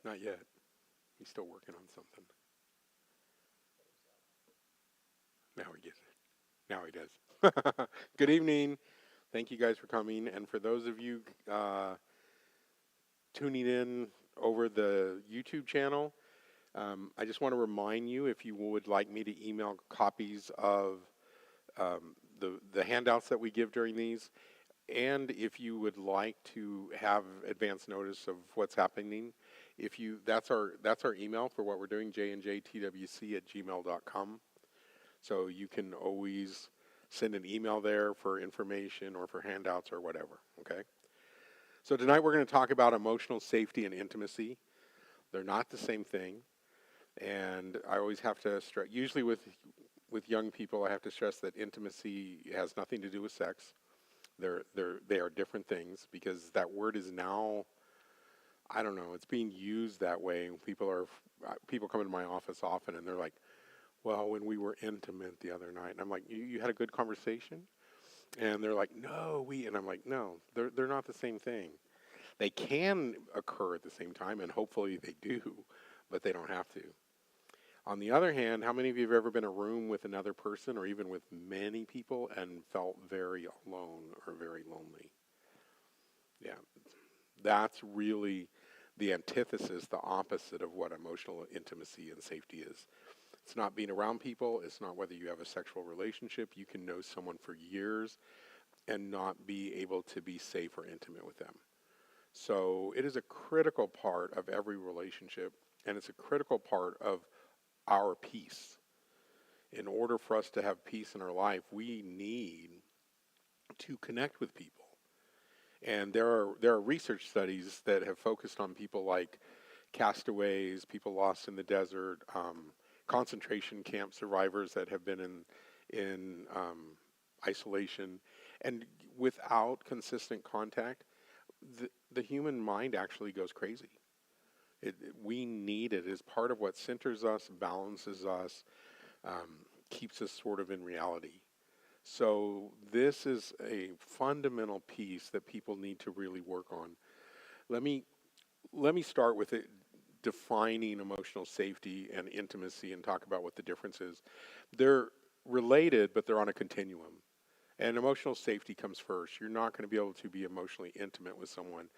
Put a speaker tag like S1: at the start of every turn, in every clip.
S1: Not yet. He's still working on something. Now he gets it. Now he does. Good evening. Thank you guys for coming. And for those of you tuning in over the YouTube channel, I just want to remind you if you would like me to email copies of the handouts that we give during these, and if you would like to have advance notice of what's happening, if you that's our email for what we're doing, jnjtwc@gmail.com. So you can always send an email there for information or for handouts or whatever, okay? So tonight we're going to talk about emotional safety and intimacy. They're not the same thing. And I always have to stress, usually with young people, I have to stress that intimacy has nothing to do with sex. They are different things because that word is now, I don't know, it's being used that way. People come into my office often and they're like, well, when we were intimate the other night, and I'm like, you had a good conversation? And they're like, no, and I'm like, no, they're not the same thing. They can occur at the same time, and hopefully they do, but they don't have to. On the other hand, how many of you have ever been in a room with another person or even with many people and felt very alone or very lonely? Yeah, that's really the antithesis, the opposite of what emotional intimacy and safety is. It's not being around people. It's not whether you have a sexual relationship. You can know someone for years and not be able to be safe or intimate with them. So it is a critical part of every relationship, and it's a critical part of our peace. In order for us to have peace in our life, we need to connect with people. And there are research studies that have focused on people like castaways, people lost in the desert, concentration camp survivors that have been in isolation, and without consistent contact, the human mind actually goes crazy. We need it as part of what centers us, balances us, keeps us sort of in reality. So this is a fundamental piece that people need to really work on. Let me start with it, defining emotional safety and intimacy, and talk about what the difference is. They're related, but they're on a continuum. And emotional safety comes first. You're not going to be able to be emotionally intimate with someone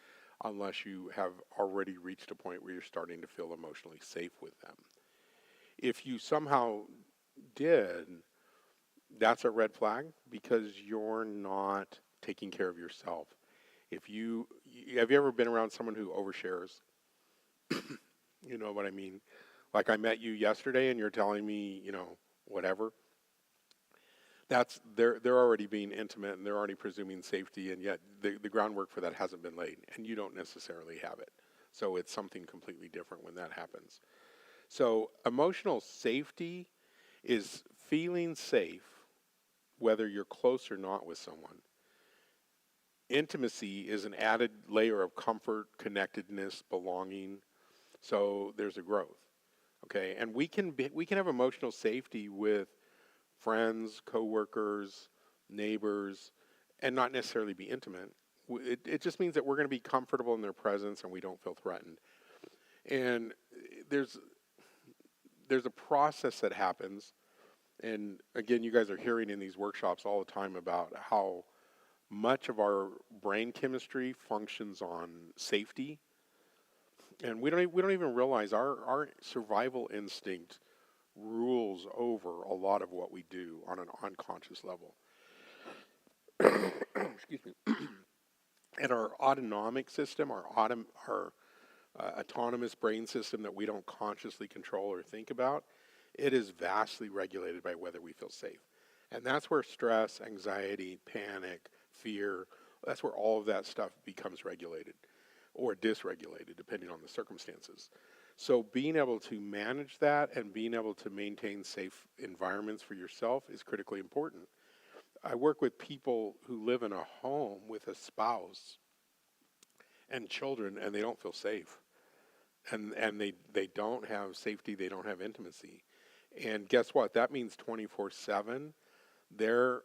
S1: unless you have already reached a point where you're starting to feel emotionally safe with them. If you somehow did, that's a red flag because you're not taking care of yourself. Have you ever been around someone who overshares? You know what I mean? Like I met you yesterday and you're telling me, whatever. They're already being intimate and they're already presuming safety, and yet the groundwork for that hasn't been laid, and you don't necessarily have it. So it's something completely different when that happens. So emotional safety is feeling safe whether you're close or not with someone. Intimacy is an added layer of comfort, connectedness, belonging. So there's a growth. Okay, and we can have emotional safety with friends, coworkers, neighbors, and not necessarily be intimate. It just means that we're going to be comfortable in their presence and we don't feel threatened. And there's a process that happens. And again, you guys are hearing in these workshops all the time about how much of our brain chemistry functions on safety. And we don't even realize our survival instinct rules over a lot of what we do on an unconscious level. Excuse me. And our autonomic system, our autonomous brain system that we don't consciously control or think about, it is vastly regulated by whether we feel safe. And that's where stress, anxiety, panic, fear, that's where all of that stuff becomes regulated or dysregulated, depending on the circumstances. So being able to manage that and being able to maintain safe environments for yourself is critically important. I work with people who live in a home with a spouse and children, and they don't feel safe. And they don't have safety, they don't have intimacy. And guess what? That means 24/7, their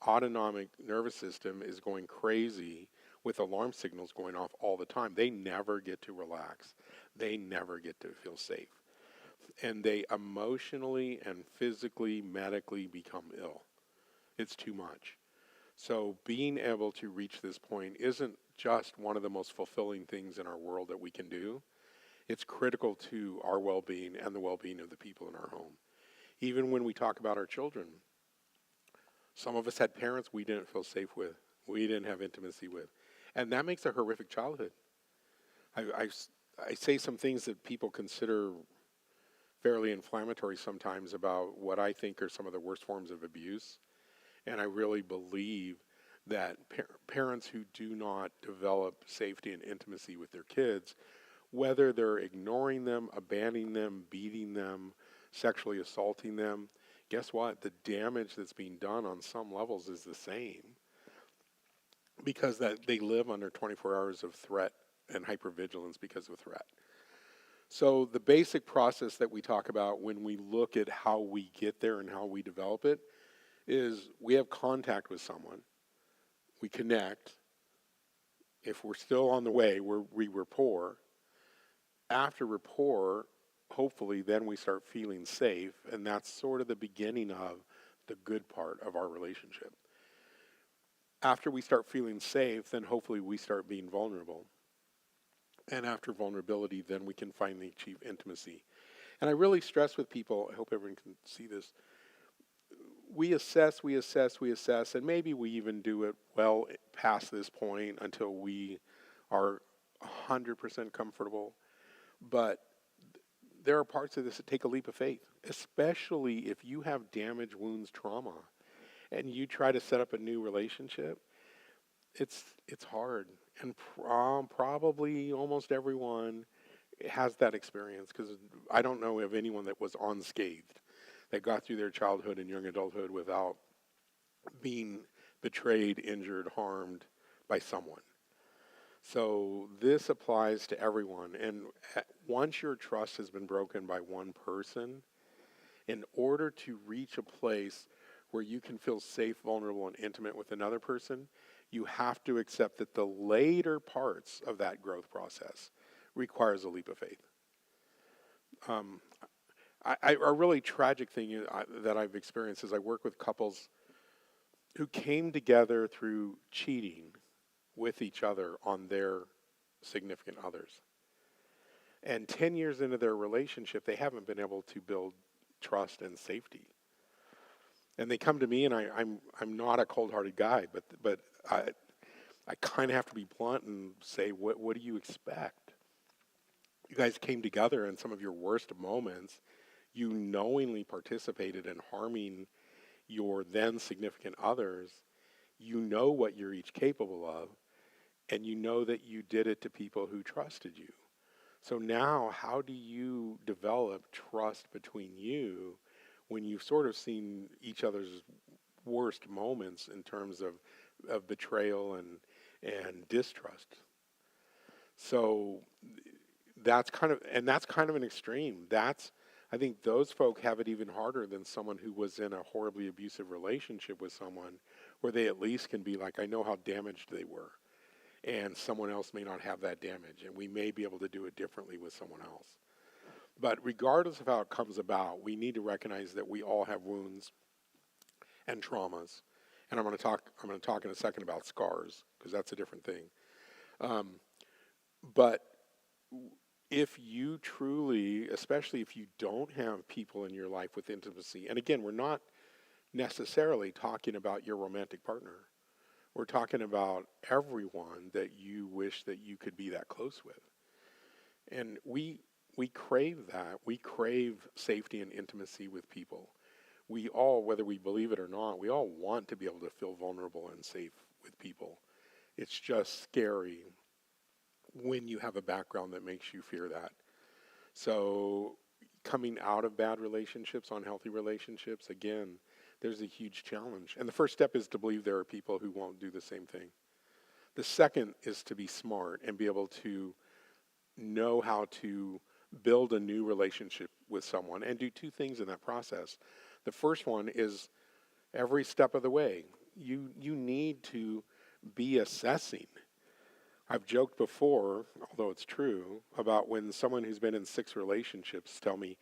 S1: autonomic nervous system is going crazy with alarm signals going off all the time. They never get to relax. they never get to feel safe. And they emotionally and physically, medically become ill. It's too much. So being able to reach this point isn't just one of the most fulfilling things in our world that we can do. It's critical to our well-being and the well-being of the people in our home. Even when we talk about our children, some of us had parents we didn't feel safe with, we didn't have intimacy with. And that makes a horrific childhood. I say some things that people consider fairly inflammatory sometimes about what I think are some of the worst forms of abuse. And I really believe that parents who do not develop safety and intimacy with their kids, whether they're ignoring them, abandoning them, beating them, sexually assaulting them, guess what? The damage that's being done on some levels is the same, because that they live under 24 hours of threat and hypervigilance because of threat. So the basic process that we talk about when we look at how we get there and how we develop it is we have contact with someone, we connect. If we're still on the way, we rapport. After rapport, hopefully then we start feeling safe, and that's sort of the beginning of the good part of our relationship. After we start feeling safe, then hopefully we start being vulnerable. And after vulnerability, then we can finally achieve intimacy. And I really stress with people, I hope everyone can see this, we assess, and maybe we even do it well past this point until we are 100% comfortable. But there are parts of this that take a leap of faith, especially if you have damage, wounds, trauma, and you try to set up a new relationship. It's hard, and probably almost everyone has that experience, because I don't know of anyone that was unscathed, that got through their childhood and young adulthood without being betrayed, injured, harmed by someone. So this applies to everyone. And once your trust has been broken by one person, in order to reach a place where you can feel safe, vulnerable, and intimate with another person, you have to accept that the later parts of that growth process requires a leap of faith. A really tragic thing that I've experienced is I work with couples who came together through cheating with each other on their significant others. And 10 years into their relationship, they haven't been able to build trust and safety. And they come to me, and I'm not a cold-hearted guy, but I kind of have to be blunt and say, what do you expect? You guys came together in some of your worst moments. You knowingly participated in harming your then significant others. You know what you're each capable of, and you know that you did it to people who trusted you. So now, how do you develop trust between you when you've sort of seen each other's worst moments in terms of betrayal and distrust? So that's kind of an extreme. I think those folk have it even harder than someone who was in a horribly abusive relationship with someone, where they at least can be like, I know how damaged they were, and someone else may not have that damage, and we may be able to do it differently with someone else. But regardless of how it comes about, we need to recognize that we all have wounds and traumas. And I'm going to talk in a second about scars, because that's a different thing. But if you truly, especially if you don't have people in your life with intimacy, and again, we're not necessarily talking about your romantic partner. We're talking about everyone that you wish that you could be that close with. And we crave that. We crave safety and intimacy with people. We all, whether we believe it or not, we all want to be able to feel vulnerable and safe with people. It's just scary when you have a background that makes you fear that. So coming out of bad relationships, unhealthy relationships, again, there's a huge challenge. And the first step is to believe there are people who won't do the same thing. The second is to be smart and be able to know how to build a new relationship with someone and do two things in that process. The first one is every step of the way, you need to be assessing I've joked before, although it's true, about when someone who's been in 6 relationships tell me,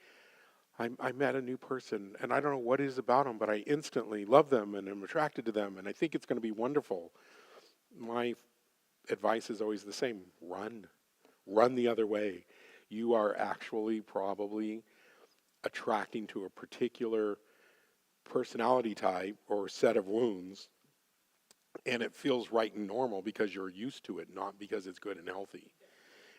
S1: I met a new person and I don't know what it is about them, but I instantly love them and I'm attracted to them and I think it's going to be wonderful. My advice is always the same: run the other way. You are actually probably attracting to a particular personality type or set of wounds, and it feels right and normal because you're used to it, not because it's good and healthy.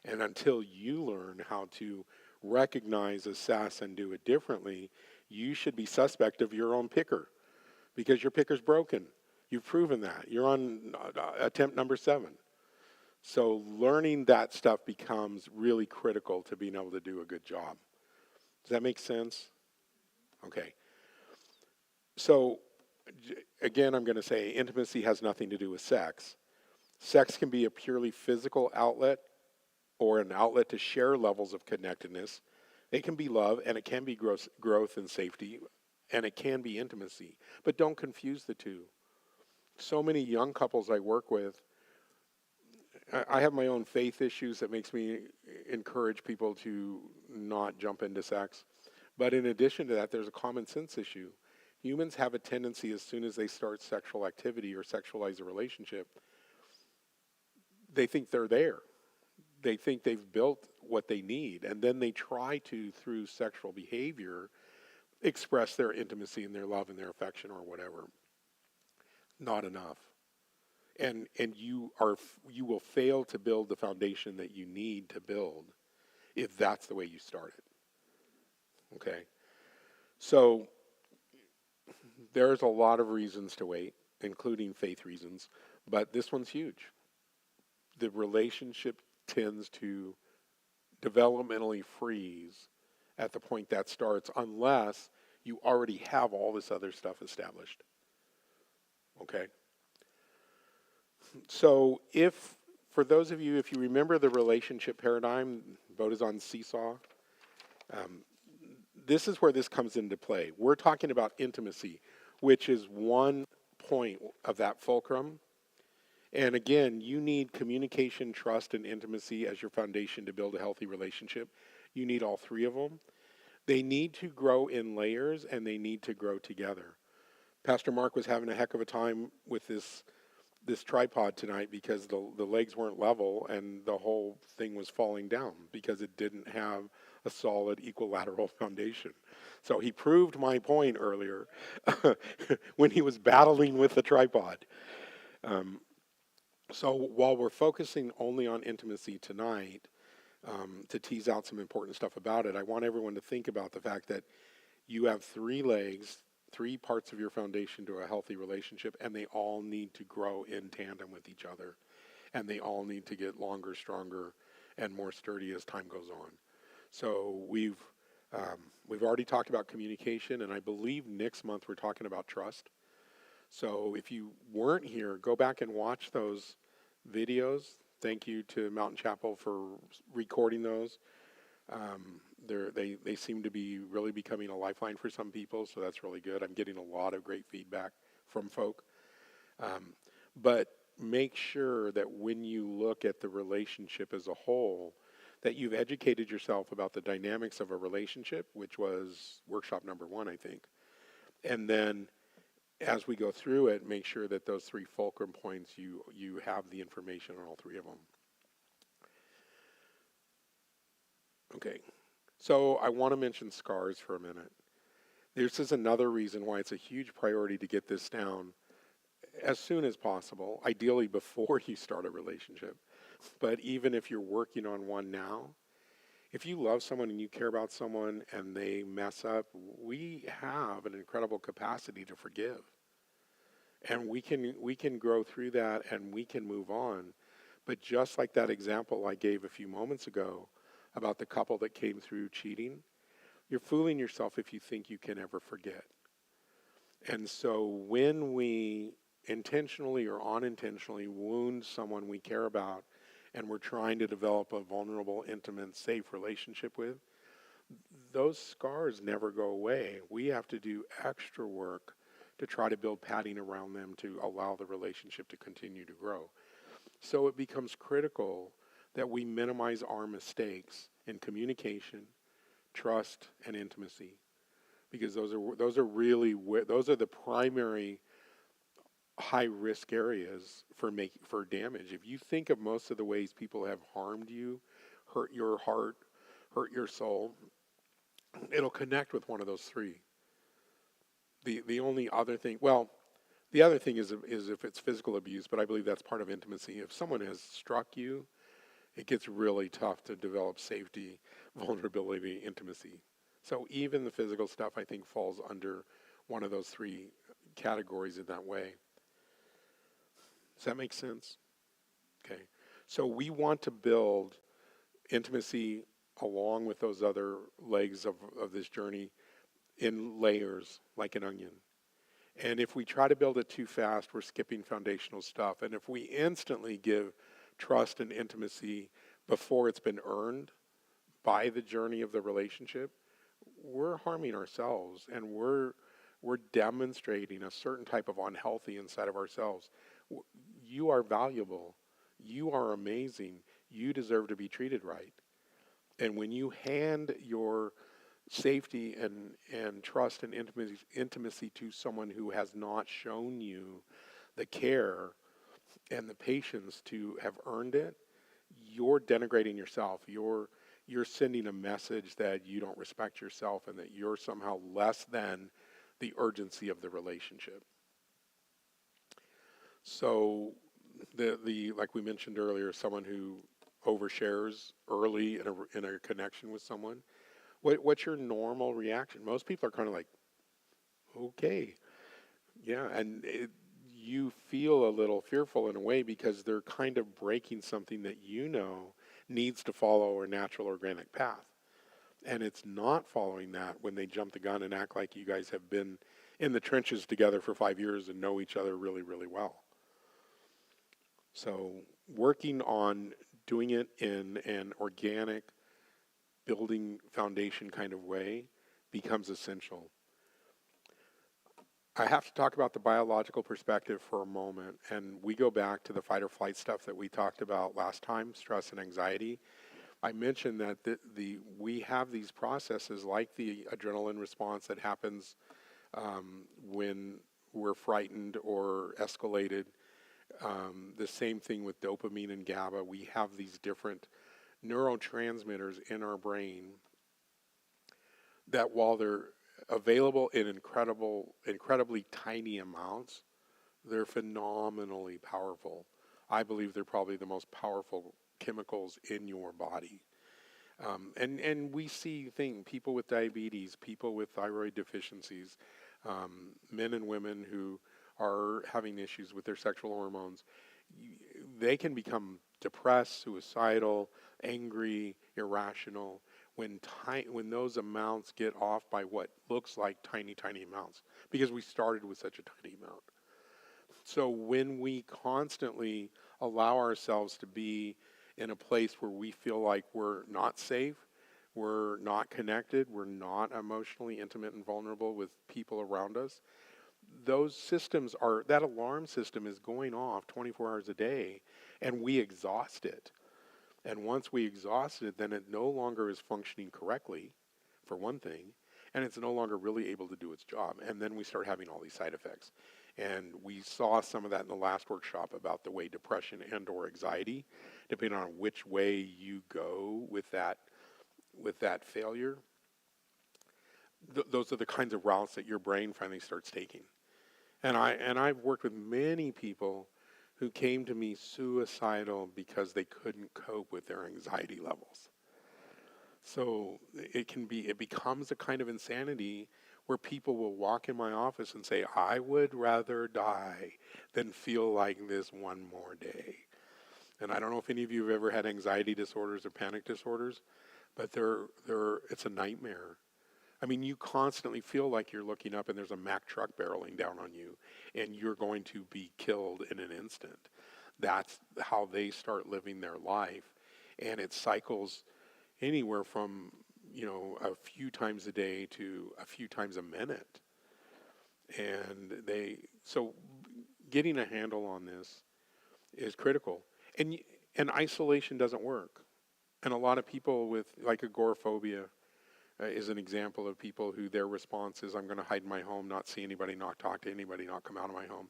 S1: And until you learn how to recognize, assess, and do it differently, you should be suspect of your own picker because your picker's broken. You've proven that. You're on attempt number 7. So learning that stuff becomes really critical to being able to do a good job. Does that make sense? Okay. So again, I'm going to say intimacy has nothing to do with sex. Sex can be a purely physical outlet or an outlet to share levels of connectedness. It can be love, and it can be growth and safety, and it can be intimacy. But don't confuse the two. So many young couples I work with, I have my own faith issues that makes me encourage people to not jump into sex. But in addition to that, there's a common sense issue. Humans have a tendency, as soon as they start sexual activity or sexualize a relationship, they think they're there. They think they've built what they need, and then they try to, through sexual behavior, express their intimacy and their love and their affection or whatever. Not enough. And you will fail to build the foundation that you need to build if that's the way you start it. Okay? So there's a lot of reasons to wait, including faith reasons, but this one's huge. The relationship tends to developmentally freeze at the point that starts unless you already have all this other stuff established. Okay? So for those of you, if you remember the relationship paradigm, vote is on seesaw, this is where this comes into play. We're talking about intimacy, which is one point of that fulcrum. And again, you need communication, trust, and intimacy as your foundation to build a healthy relationship. You need all 3 of them. They need to grow in layers, and they need to grow together. Pastor Mark was having a heck of a time with this tripod tonight because the legs weren't level and the whole thing was falling down because it didn't have a solid equilateral foundation. So he proved my point earlier when he was battling with the tripod. So while we're focusing only on intimacy tonight, to tease out some important stuff about it, I want everyone to think about the fact that you have 3 legs, 3 parts of your foundation to a healthy relationship, and they all need to grow in tandem with each other. And they all need to get longer, stronger, and more sturdy as time goes on. So we've already talked about communication, and I believe next month we're talking about trust. So if you weren't here, go back and watch those videos. Thank you to Mountain Chapel for recording those. They seem to be really becoming a lifeline for some people, so that's really good. I'm getting a lot of great feedback from folk. But make sure that when you look at the relationship as a whole, that you've educated yourself about the dynamics of a relationship, which was workshop number 1, I think. And then as we go through it, make sure that those 3 fulcrum points, you have the information on all 3 of them. Okay, so I want to mention scars for a minute. This is another reason why it's a huge priority to get this down as soon as possible, ideally before you start a relationship. But even if you're working on one now, if you love someone and you care about someone and they mess up, we have an incredible capacity to forgive. And we can grow through that and we can move on. But just like that example I gave a few moments ago about the couple that came through cheating, you're fooling yourself if you think you can ever forget. And so when we intentionally or unintentionally wound someone we care about and we're trying to develop a vulnerable, intimate, safe relationship with, those scars never go away. We have to do extra work to try to build padding around them to allow the relationship to continue to grow. So it becomes critical that we minimize our mistakes in communication, trust, and intimacy, because those are the primary high risk areas for damage. If you think of most of the ways people have harmed you, hurt your heart, hurt your soul, it'll connect with one of those three. The only other thing, well, the other thing is if it's physical abuse, but I believe that's part of intimacy. If someone has struck you, it gets really tough to develop safety, vulnerability, intimacy. So even the physical stuff, I think, falls under one of those three categories in that way. Does that make sense? Okay. So we want to build intimacy along with those other legs of this journey in layers, like an onion. And if we try to build it too fast, we're skipping foundational stuff. And if we instantly give trust and intimacy before it's been earned by the journey of the relationship, we're harming ourselves, and we're demonstrating a certain type of unhealthy inside of ourselves. You are valuable. You are amazing. You deserve to be treated right. And when you hand your safety and trust and intimacy to someone who has not shown you the care and the patience to have earned it, you're denigrating yourself. You're sending a message that you don't respect yourself and that you're somehow less than the urgency of the relationship. So the like we mentioned earlier, someone who overshares early in a connection with someone, what's your normal reaction? Most people are kind of like, okay, yeah, and you feel a little fearful in a way because they're kind of breaking something that needs to follow a natural organic path. And it's not following that when they jump the gun and act like you guys have been in the trenches together for 5 years and know each other really, really well. So working on doing it in an organic, building foundation kind of way becomes essential. I have to talk about the biological perspective for a moment, and we go back to the fight or flight stuff that we talked about last time, stress and anxiety. I mentioned that we have these processes like the adrenaline response that happens when we're frightened or escalated. The same thing with dopamine and GABA. We have these different neurotransmitters in our brain that, while they're available in incredibly tiny amounts, they're phenomenally powerful. I believe they're probably the most powerful chemicals in your body. And we see people with diabetes, people with thyroid deficiencies, men and women who are having issues with their sexual hormones. They can become depressed, suicidal, angry, irrational when those amounts get off by what looks like tiny, tiny amounts, because we started with such a tiny amount. So when we constantly allow ourselves to be in a place where we feel like we're not safe, we're not connected, we're not emotionally intimate and vulnerable with people around us, that alarm system is going off 24 hours a day, and we exhaust it. And once we exhaust it, then it no longer is functioning correctly, for one thing, and it's no longer really able to do its job. And then we start having all these side effects. And we saw some of that in the last workshop about the way depression and or anxiety, depending on which way you go with that failure, those are the kinds of routes that your brain finally starts taking. And I've worked with many people who came to me suicidal because they couldn't cope with their anxiety levels. So it becomes a kind of insanity where people will walk in my office and say, I would rather die than feel like this one more day. And I don't know if any of you have ever had anxiety disorders or panic disorders, but it's a nightmare. I mean, you constantly feel like you're looking up and there's a Mack truck barreling down on you and you're going to be killed in an instant. That's how they start living their life. And it cycles anywhere from, a few times a day to a few times a minute. And so getting a handle on this is critical. And and isolation doesn't work. And a lot of people with like agoraphobia is an example of people who their response is, I'm going to hide in my home, not see anybody, not talk to anybody, not come out of my home.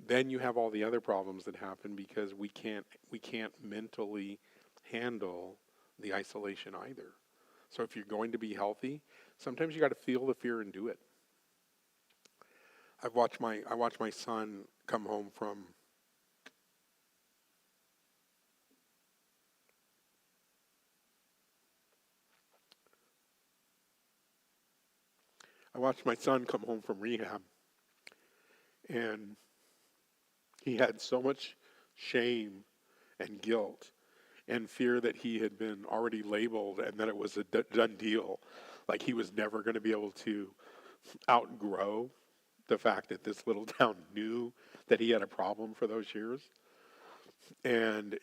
S1: Then you have all the other problems that happen because we can't mentally handle the isolation either. So if you're going to be healthy, sometimes you got to feel the fear and do it. I watched my son come home from rehab, and he had so much shame and guilt and fear that he had been already labeled and that it was a done deal. Like he was never going to be able to outgrow the fact that this little town knew that he had a problem for those years. And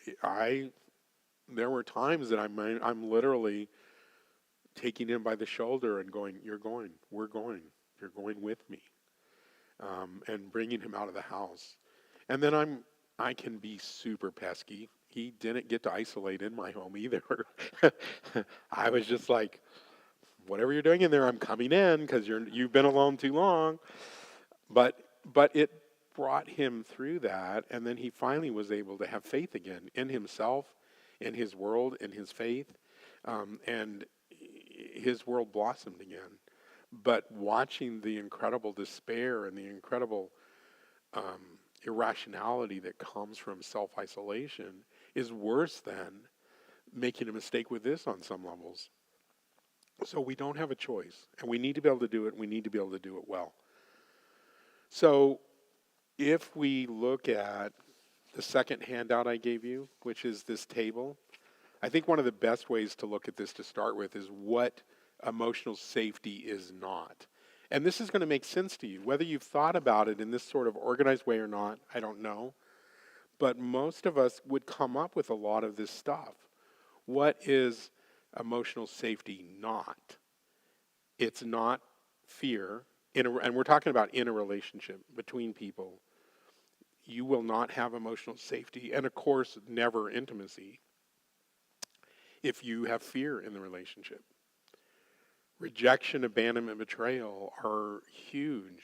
S1: there were times that I'm literally taking him by the shoulder and going, "You're going, we're going, you're going with me," and bringing him out of the house. And then I can be super pesky. He didn't get to isolate in my home either. I was just like, whatever you're doing in there, I'm coming in because you've been alone too long. But it brought him through that, and then he finally was able to have faith again in himself, in his world, in his faith, and his world blossomed again. But watching the incredible despair and the incredible irrationality that comes from self-isolation is worse than making a mistake with this on some levels. So we don't have a choice, and we need to be able to do it, and we need to be able to do it well. So if we look at the second handout I gave you, which is this table, I think one of the best ways to look at this to start with is what emotional safety is not. And this is going to make sense to you. Whether you've thought about it in this sort of organized way or not, I don't know. But most of us would come up with a lot of this stuff. What is emotional safety not? It's not fear. And we're talking about in a relationship between people. You will not have emotional safety. And of course, never intimacy if you have fear in the relationship. Rejection, abandonment, betrayal are huge.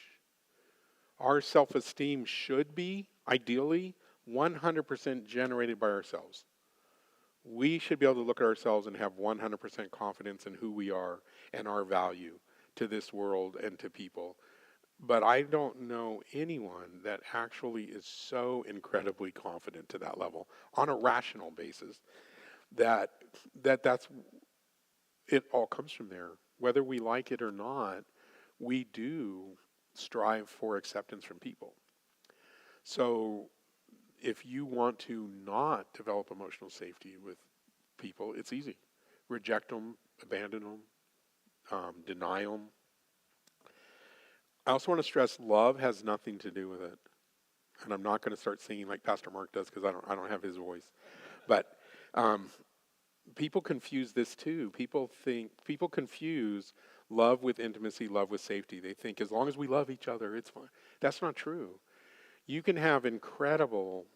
S1: Our self-esteem should be, ideally, 100% generated by ourselves. We should be able to look at ourselves and have 100% confidence in who we are and our value to this world and to people. But I don't know anyone that actually is so incredibly confident to that level on a rational basis that's it all comes from there. Whether we like it or not, we do strive for acceptance from people. So if you want to not develop emotional safety with people, it's easy. Reject them, abandon them, deny them. I also want to stress love has nothing to do with it. And I'm not going to start singing like Pastor Mark does because I don't have his voice. But people confuse this too. People confuse love with intimacy, love with safety. They think as long as we love each other, it's fine. That's not true. You can have incredible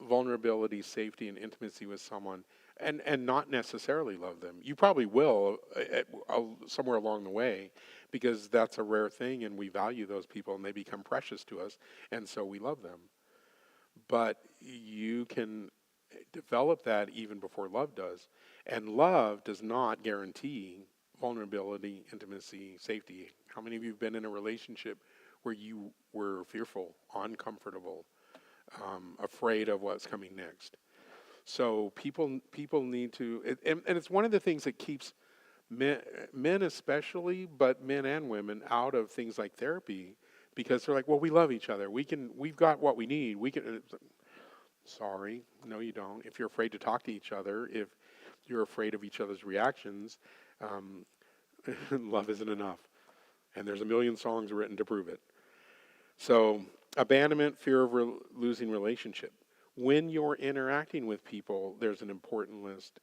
S1: vulnerability, safety, and intimacy with someone and not necessarily love them. You probably will somewhere along the way because that's a rare thing and we value those people and they become precious to us and so we love them. But you can develop that even before love does. And love does not guarantee vulnerability, intimacy, safety. How many of you have been in a relationship where you were fearful, uncomfortable, afraid of what's coming next? So people need to, and it's one of the things that keeps men especially, but men and women out of things like therapy because they're like, well, we love each other. We've got what we need. We can. Sorry, no, you don't. If you're afraid to talk to each other, if you're afraid of each other's reactions, love isn't enough. And there's a million songs written to prove it. So, abandonment, fear of losing relationship. When you're interacting with people, there's an important list.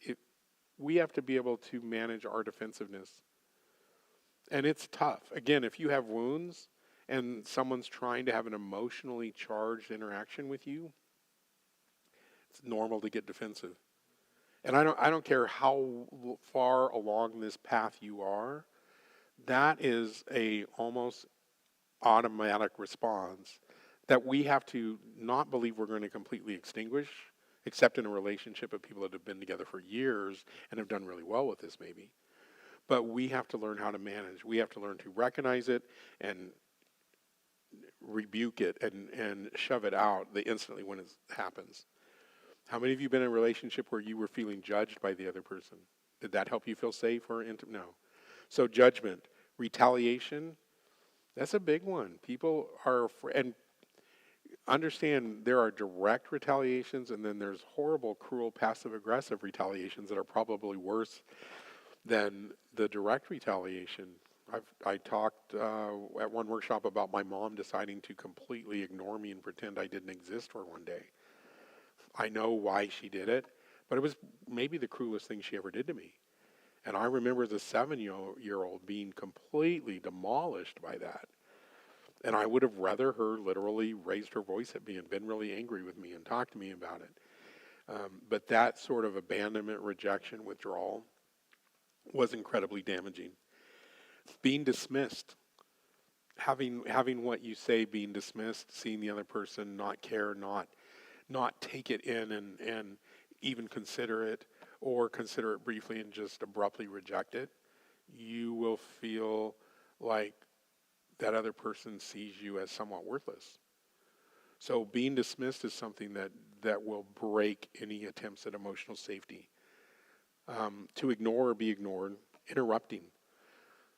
S1: We have to be able to manage our defensiveness. And it's tough. Again, if you have wounds and someone's trying to have an emotionally charged interaction with you, It's normal to get defensive. And I don't care how far along this path you are, that is a almost automatic response that we have to not believe we're going to completely extinguish, except in a relationship of people that have been together for years and have done really well with this maybe. But we have to learn how to manage. We have to learn to recognize it and rebuke it and shove it out the instantly when it happens. How many of you been in a relationship where you were feeling judged by the other person? Did that help you feel safe or intimate? No. So judgment, retaliation, that's a big one. People are, and understand there are direct retaliations and then there's horrible, cruel, passive-aggressive retaliations that are probably worse than the direct retaliation. I talked at one workshop about my mom deciding to completely ignore me and pretend I didn't exist for one day. I know why she did it, but it was maybe the cruelest thing she ever did to me. And I remember as a 7-year-old being completely demolished by that. And I would have rather her literally raised her voice at me and been really angry with me and talked to me about it. But that sort of abandonment, rejection, withdrawal was incredibly damaging. Being dismissed, having what you say being dismissed, seeing the other person not care, not take it in and even consider it, or consider it briefly and just abruptly reject it, you will feel like that other person sees you as somewhat worthless. So being dismissed is something that will break any attempts at emotional safety. To ignore or be ignored, interrupting.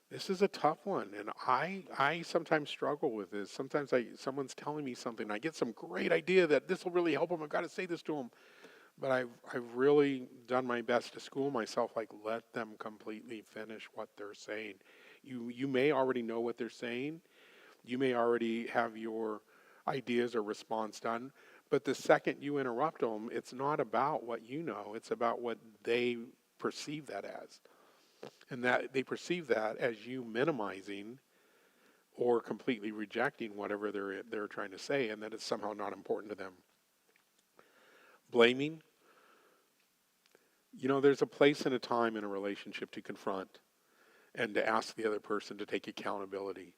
S1: This is a tough one, and I sometimes struggle with this. Sometimes someone's telling me something, I get some great idea that this will really help them. I've got to say this to them. But I've really done my best to school myself, like let them completely finish what they're saying. You may already know what they're saying. You may already have your ideas or response done. But the second you interrupt them, it's not about what you know. It's about what they perceive that as. And that they perceive that as you minimizing or completely rejecting whatever they're trying to say, and that it's somehow not important to them. Blaming. There's a place and a time in a relationship to confront and to ask the other person to take accountability.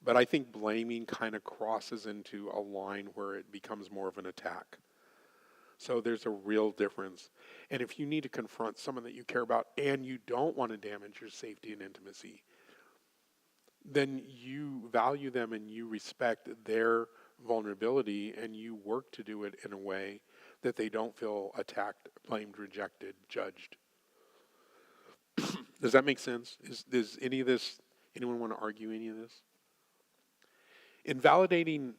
S1: But I think blaming kind of crosses into a line where it becomes more of an attack. So there's a real difference. And if you need to confront someone that you care about and you don't want to damage your safety and intimacy, then you value them and you respect their vulnerability and you work to do it in a way that they don't feel attacked, blamed, rejected, judged. Does that make sense? Does anyone want to argue any of this? Invalidating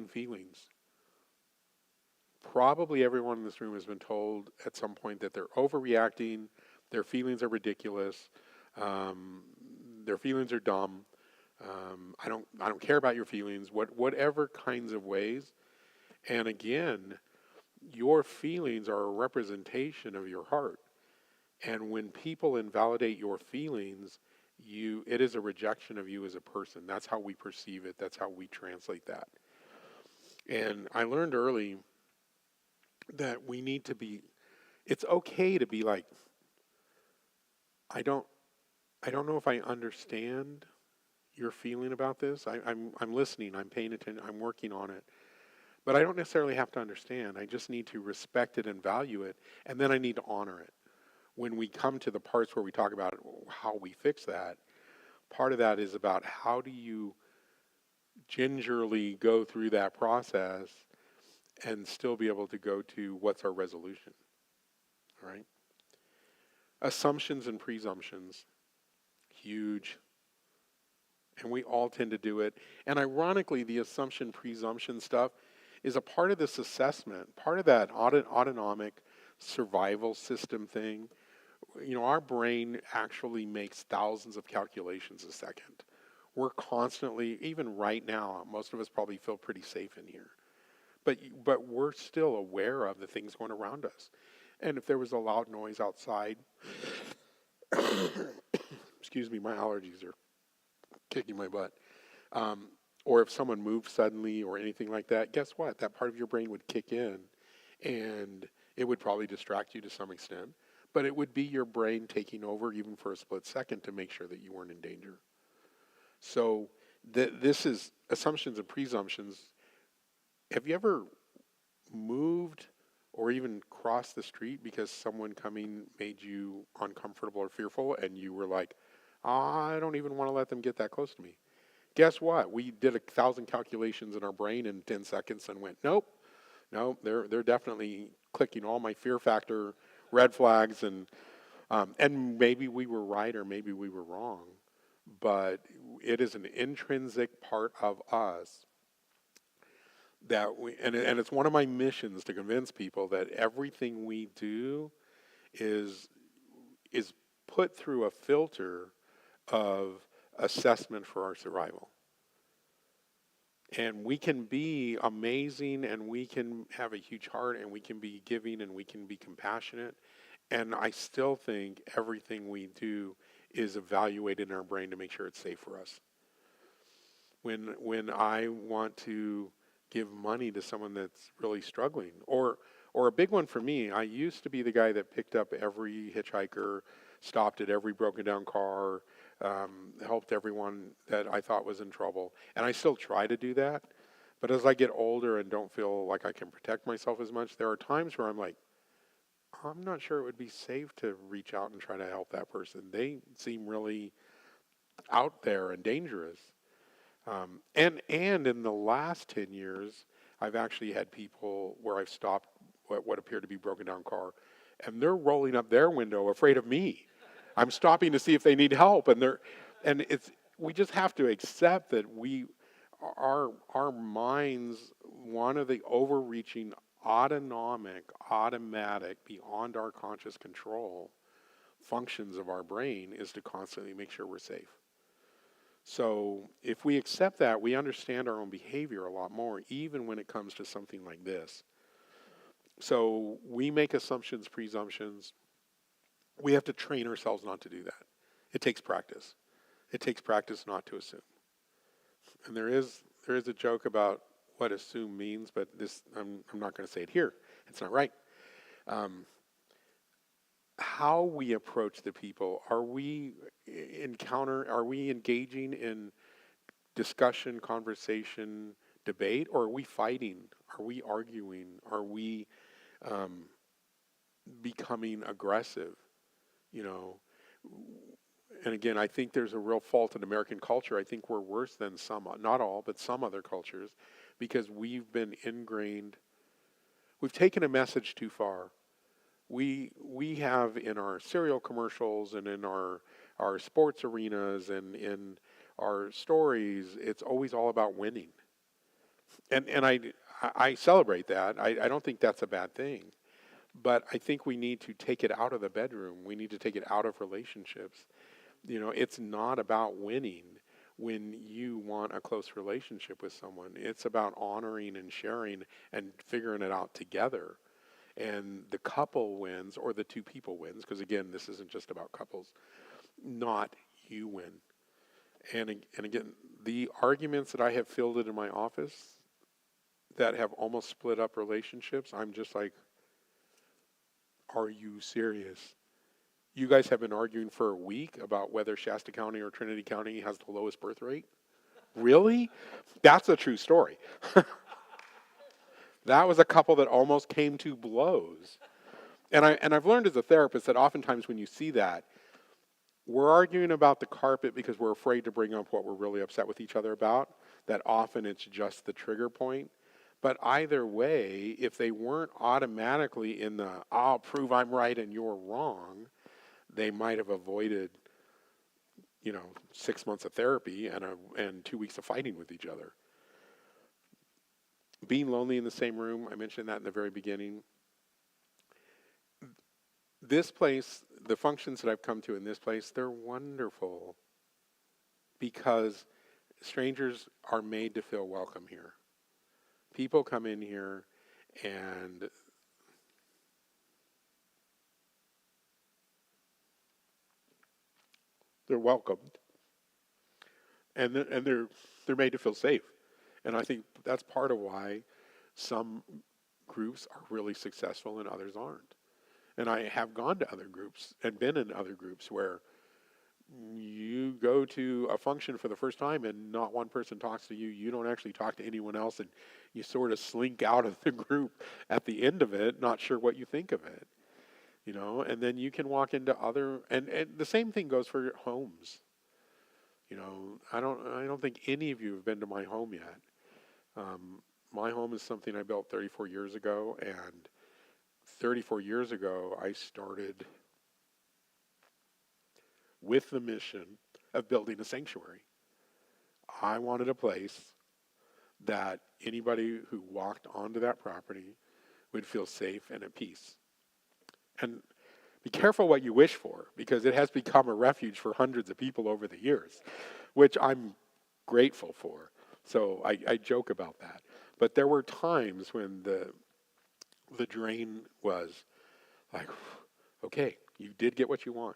S1: feelings. Probably everyone in this room has been told at some point that they're overreacting, their feelings are ridiculous, their feelings are dumb, I don't care about your feelings, whatever kinds of ways. And again, your feelings are a representation of your heart. And when people invalidate your feelings, it is a rejection of you as a person. That's how we perceive it. That's how we translate that. And I learned early that we need to be, it's okay to be like, I don't know if I understand your feeling about this. I'm listening, I'm paying attention, I'm working on it. But I don't necessarily have to understand. I just need to respect it and value it, and then I need to honor it. When we come to the parts where we talk about how we fix that, part of that is about how do you gingerly go through that process and still be able to go to what's our resolution, all right? Assumptions and presumptions, huge. And we all tend to do it. And ironically, the assumption, presumption stuff is a part of this assessment, part of that autonomic survival system thing. Our brain actually makes thousands of calculations a second. We're constantly, even right now, most of us probably feel pretty safe in here. But we're still aware of the things going around us. And if there was a loud noise outside, excuse me, my allergies are kicking my butt. Or if someone moved suddenly or anything like that, guess what? That part of your brain would kick in and it would probably distract you to some extent, but it would be your brain taking over even for a split second to make sure that you weren't in danger. So this is assumptions and presumptions. Have you ever moved or even crossed the street because someone coming made you uncomfortable or fearful, and you were like, I don't even want to let them get that close to me? Guess what? We did 1,000 calculations in our brain in 10 seconds and went, nope, no, they're definitely clicking all my fear factor red flags, and maybe we were right or maybe we were wrong, but it is an intrinsic part of us that and it's one of my missions to convince people that everything we do is is put through a filter of assessment for our survival. And we can be amazing, and we can have a huge heart, and we can be giving, and we can be compassionate. And I still think everything we do is evaluated in our brain to make sure it's safe for us. When I want to give money to someone that's really struggling, or a big one for me, I used to be the guy that picked up every hitchhiker, stopped at every broken down car, helped everyone that I thought was in trouble. And I still try to do that. But as I get older and don't feel like I can protect myself as much, there are times where I'm like, I'm not sure it would be safe to reach out and try to help that person. They seem really out there and dangerous. And in the last 10 years, I've actually had people where I've stopped what appeared to be broken down car, and they're rolling up their window afraid of me. I'm stopping to see if they need help, and we just have to accept that our minds, one of the overreaching, automatic, beyond our conscious control functions of our brain is to constantly make sure we're safe. So if we accept that, we understand our own behavior a lot more, even when it comes to something like this. So we make assumptions, presumptions. We have to train ourselves not to do that. It takes practice. It takes practice not to assume. And there is a joke about what assume means, but I'm not going to say it here. It's not right. How we approach the people, are we engaging in discussion, conversation, debate, or are we fighting? Are we arguing? Are we becoming aggressive? You know, and again, I think there's a real fault in American culture. I think we're worse than some, not all, but some other cultures, because we've been ingrained. We've taken a message too far. We have in our cereal commercials and in our sports arenas and in our stories, it's always all about winning. And I celebrate that. I don't think that's a bad thing. But I think we need to take it out of the bedroom. We need to take it out of relationships. You know, it's not about winning when you want a close relationship with someone. It's about honoring and sharing and figuring it out together. And the couple wins, or the two people wins, because again, this isn't just about couples, not you win. And again, the arguments that I have fielded in my office that have almost split up relationships, I'm just like, are you serious? You guys have been arguing for a week about whether Shasta County or Trinity County has the lowest birth rate? Really? That's a true story. That was a couple that almost came to blows. And I've learned as a therapist that oftentimes when you see that, we're arguing about the carpet because we're afraid to bring up what we're really upset with each other about. That often it's just the trigger point. But either way, if they weren't automatically in the, I'll prove I'm right and you're wrong, they might have avoided, 6 months of therapy and 2 weeks of fighting with each other. Being lonely in the same room, I mentioned that in the very beginning. This place, the functions that I've come to in this place, they're wonderful because strangers are made to feel welcome here. People come in here and they're welcomed, and they're made to feel safe. And I think that's part of why some groups are really successful and others aren't. And I have gone to other groups and been in other groups where you go to a function for the first time and not one person talks to you. You don't actually talk to anyone else, and you sort of slink out of the group at the end of it, not sure what you think of it. And then you can walk into and the same thing goes for homes. I don't think any of you have been to my home yet. My home is something I built 34 years ago, and 34 years ago I started with the mission of building a sanctuary. I wanted a place that anybody who walked onto that property would feel safe and at peace. And be careful what you wish for, because it has become a refuge for hundreds of people over the years, which I'm grateful for. So I joke about that. But there were times when the drain was like, okay, you did get what you want.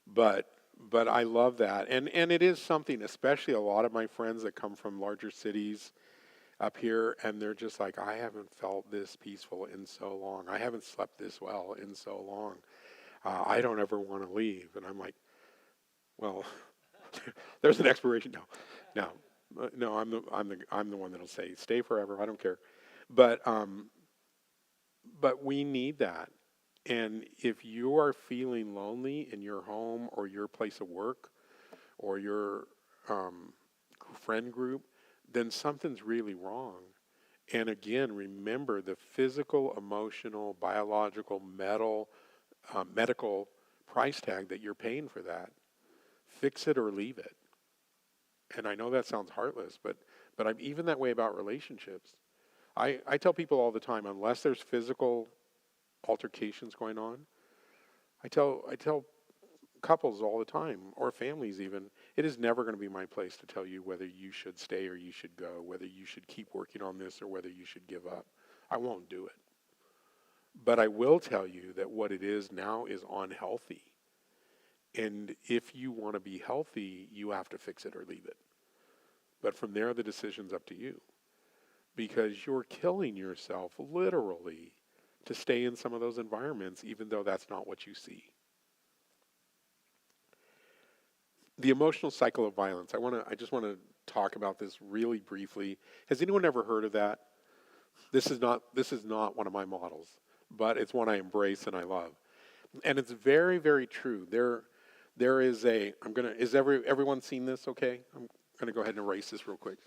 S1: But I love that. And it is something, especially a lot of my friends that come from larger cities up here, and they're just like, I haven't felt this peaceful in so long. I haven't slept this well in so long. I don't ever want to leave. And I'm like, well, there's an expiration. No, I'm the one that'll say, stay forever. I don't care. But we need that. And if you are feeling lonely in your home or your place of work or your friend group, then something's really wrong. And again, remember the physical, emotional, biological, medical price tag that you're paying for that. Fix it or leave it. And I know that sounds heartless, but I'm even that way about relationships. I tell people all the time, unless there's physical altercations going on, I tell couples all the time, or families even, it is never going to be my place to tell you whether you should stay or you should go, whether you should keep working on this or whether you should give up. I won't do it. But I will tell you that what it is now is unhealthy. And if you want to be healthy, you have to fix it or leave it. But from there, the decision's up to you. Because you're killing yourself literally to stay in some of those environments, even though that's not what you see. The emotional cycle of violence. I just want to talk about this really briefly. Has anyone ever heard of that? This is not one of my models, but it's one I embrace and I love. And it's very, very true. There is everyone seen this okay? I'm going to go ahead and erase this real quick.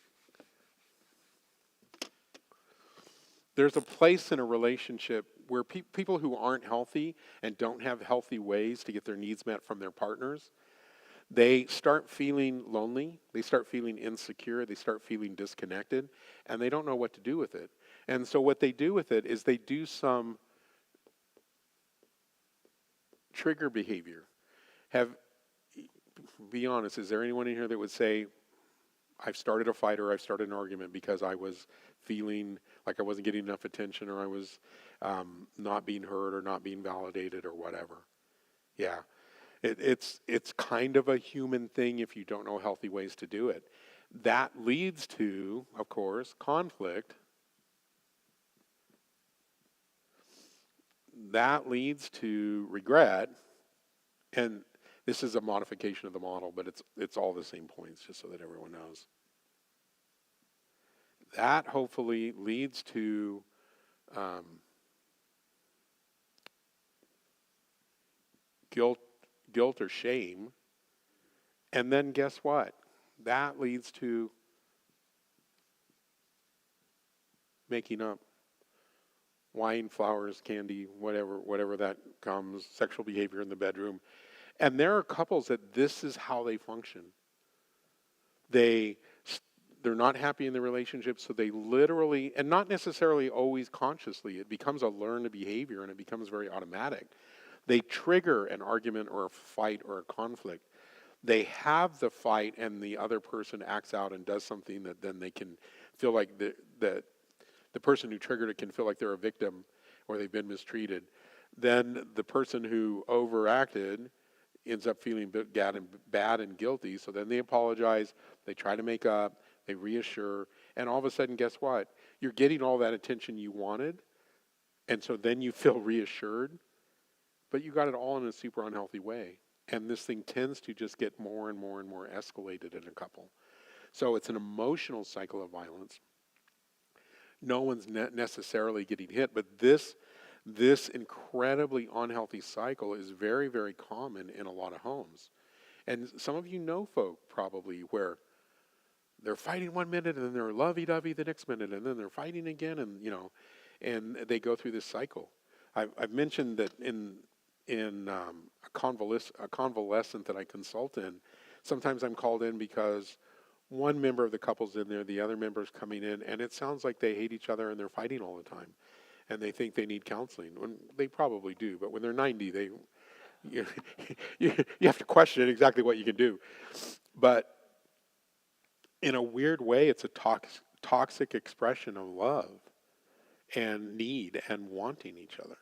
S1: There's a place in a relationship where people who aren't healthy and don't have healthy ways to get their needs met from their partners, they start feeling lonely, they start feeling insecure, they start feeling disconnected, and they don't know what to do with it. And so what they do with it is they do some trigger behavior. Be honest, is there anyone in here that would say, I've started a fight or I've started an argument because I was feeling like I wasn't getting enough attention, or I was not being heard or not being validated or whatever? Yeah. It's kind of a human thing if you don't know healthy ways to do it. That leads to, of course, conflict. That leads to regret. And this is a modification of the model, but it's all the same points, just so that everyone knows. That hopefully leads to guilt or shame. And then guess what? That leads to making up. Wine, flowers, candy, whatever that comes, sexual behavior in the bedroom. And there are couples that this is how they function. They're not happy in the relationship, so they literally, and not necessarily always consciously, it becomes a learned behavior and it becomes very automatic. They trigger an argument or a fight or a conflict. They have the fight and the other person acts out and does something that then they can feel like the person who triggered it can feel like they're a victim or they've been mistreated. Then the person who overacted ends up feeling bad and guilty. So then they apologize. They try to make up. they reassure, and all of a sudden, guess what? You're getting all that attention you wanted, and so then you feel reassured, but you got it all in a super unhealthy way. And this thing tends to just get more and more and more escalated in a couple. So it's an emotional cycle of violence. No one's necessarily getting hit, but this incredibly unhealthy cycle is very, very common in a lot of homes. And some of you know folk probably where they're fighting one minute and then they're lovey-dovey the next minute and then they're fighting again, and and they go through this cycle. I've mentioned that in a convalescent that I consult in, sometimes I'm called in because one member of the couple's in there, the other member's coming in, and it sounds like they hate each other and they're fighting all the time, and they think they need counseling. When they probably do, but when they're 90, you, you have to question exactly what you can do. But in a weird way, it's a toxic expression of love and need and wanting each other.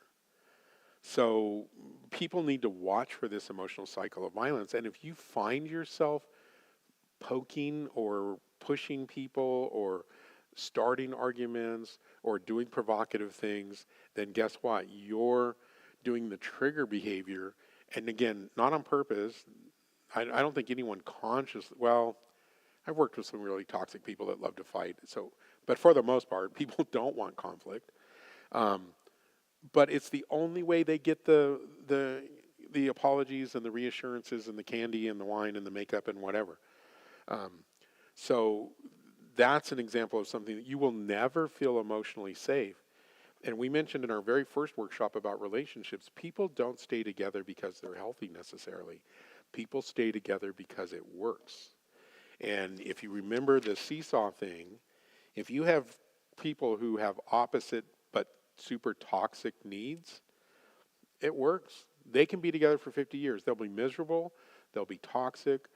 S1: So people need to watch for this emotional cycle of violence. And if you find yourself poking or pushing people or starting arguments or doing provocative things, then guess what? You're doing the trigger behavior. And again, not on purpose. I don't think anyone consciously, well, I've worked with some really toxic people that love to fight. So, but for the most part, people don't want conflict. But it's the only way they get the apologies and the reassurances and the candy and the wine and the makeup and whatever. So that's an example of something that you will never feel emotionally safe. And we mentioned in our very first workshop about relationships, people don't stay together because they're healthy necessarily. People stay together because it works. And if you remember the seesaw thing, if you have people who have opposite but super toxic needs, it works. They can be together for 50 years. They'll be miserable. They'll be toxic.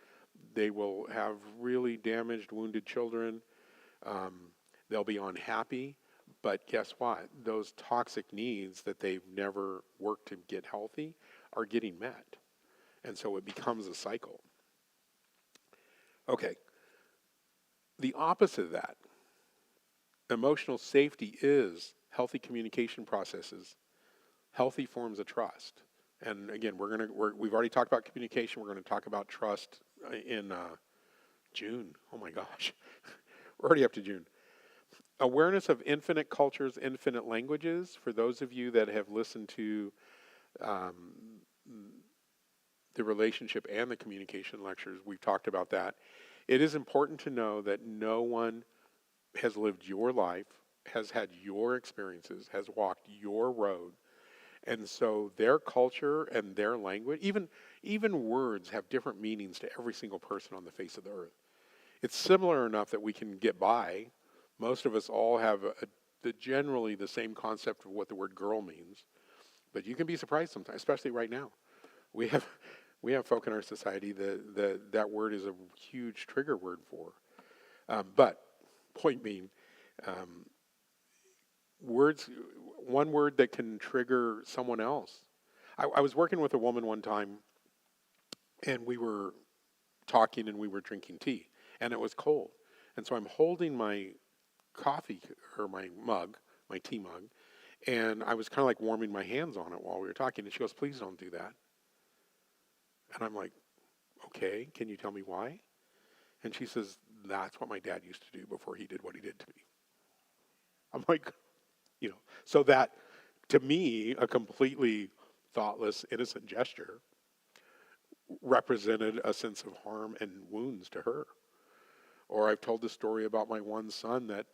S1: They will have really damaged, wounded children. They'll be unhappy. But guess what? Those toxic needs that they've never worked to get healthy are getting met. And so it becomes a cycle. Okay. The opposite of that, emotional safety, is healthy communication processes, healthy forms of trust. And again, we've already talked about communication. We're going to talk about trust in June. Oh my gosh, we're already up to June. Awareness of infinite cultures, infinite languages. For those of you that have listened to the relationship and the communication lectures, we've talked about that. It is important to know that no one has lived your life, has had your experiences, has walked your road. And so their culture and their language, even words have different meanings to every single person on the face of the earth. It's similar enough that we can get by. Most of us all have generally the same concept of what the word girl means. But you can be surprised sometimes, especially right now. We have folk in our society that word is a huge trigger word for. But point being, one word that can trigger someone else. I was working with a woman one time, and we were talking and we were drinking tea, and it was cold. And so I'm holding my coffee or my mug, my tea mug, and I was kind of like warming my hands on it while we were talking. And she goes, "Please don't do that." And I'm like, "Okay, can you tell me why?" And she says, "That's what my dad used to do before he did what he did to me." I'm like, so that, to me, a completely thoughtless, innocent gesture represented a sense of harm and wounds to her. Or I've told the story about my one son that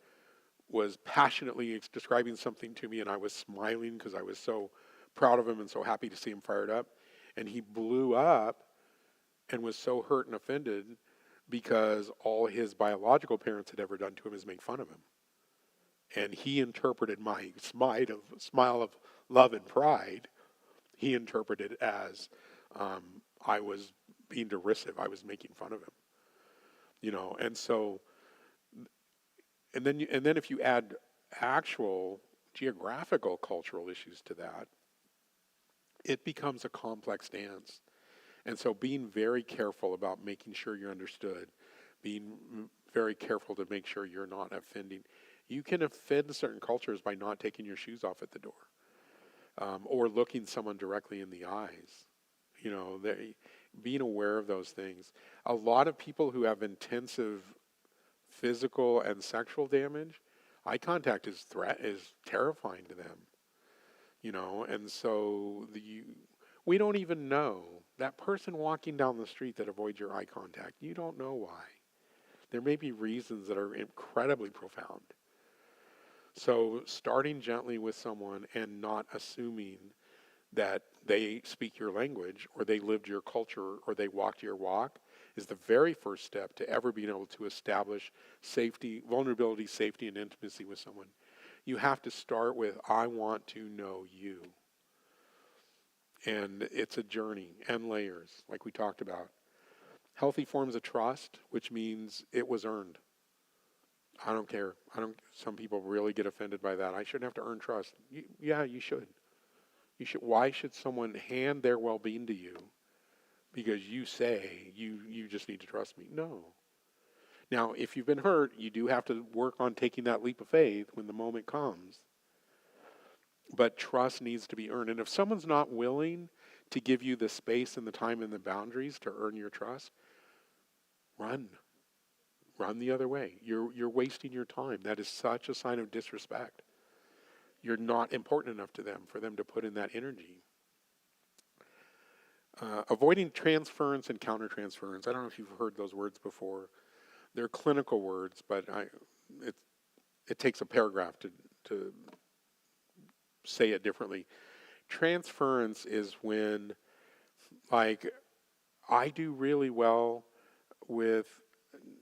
S1: was passionately describing something to me, and I was smiling because I was so proud of him and so happy to see him fired up. And he blew up and was so hurt and offended because all his biological parents had ever done to him is make fun of him. And he interpreted my smile of love and pride, he interpreted as I was being derisive. I was making fun of him. And so, and then if you add actual geographical cultural issues to that, it becomes a complex dance. And so being very careful about making sure you're understood, being very careful to make sure you're not offending. You can offend certain cultures by not taking your shoes off at the door, or looking someone directly in the eyes. Being aware of those things. A lot of people who have intensive physical and sexual damage, eye contact is terrifying to them. And so we don't even know that person walking down the street that avoids your eye contact. You don't know why. There may be reasons that are incredibly profound. So starting gently with someone and not assuming that they speak your language or they lived your culture or they walked your walk is the very first step to ever being able to establish safety, vulnerability, safety, and intimacy with someone. You have to start with, I want to know you. And it's a journey and layers, like we talked about. Healthy forms of trust, which means it was earned. I don't care. Some people really get offended by that. I shouldn't have to earn trust. Yeah, you should. You should. Why should someone hand their well-being to you because you say you just need to trust me? No. Now, if you've been hurt, you do have to work on taking that leap of faith when the moment comes. But trust needs to be earned. And if someone's not willing to give you the space and the time and the boundaries to earn your trust, run. Run the other way. You're wasting your time. That is such a sign of disrespect. You're not important enough to them for them to put in that energy. Avoiding transference and countertransference. I don't know if you've heard those words before. They're clinical words, but it takes a paragraph to say it differently. Transference is when, like, I do really well with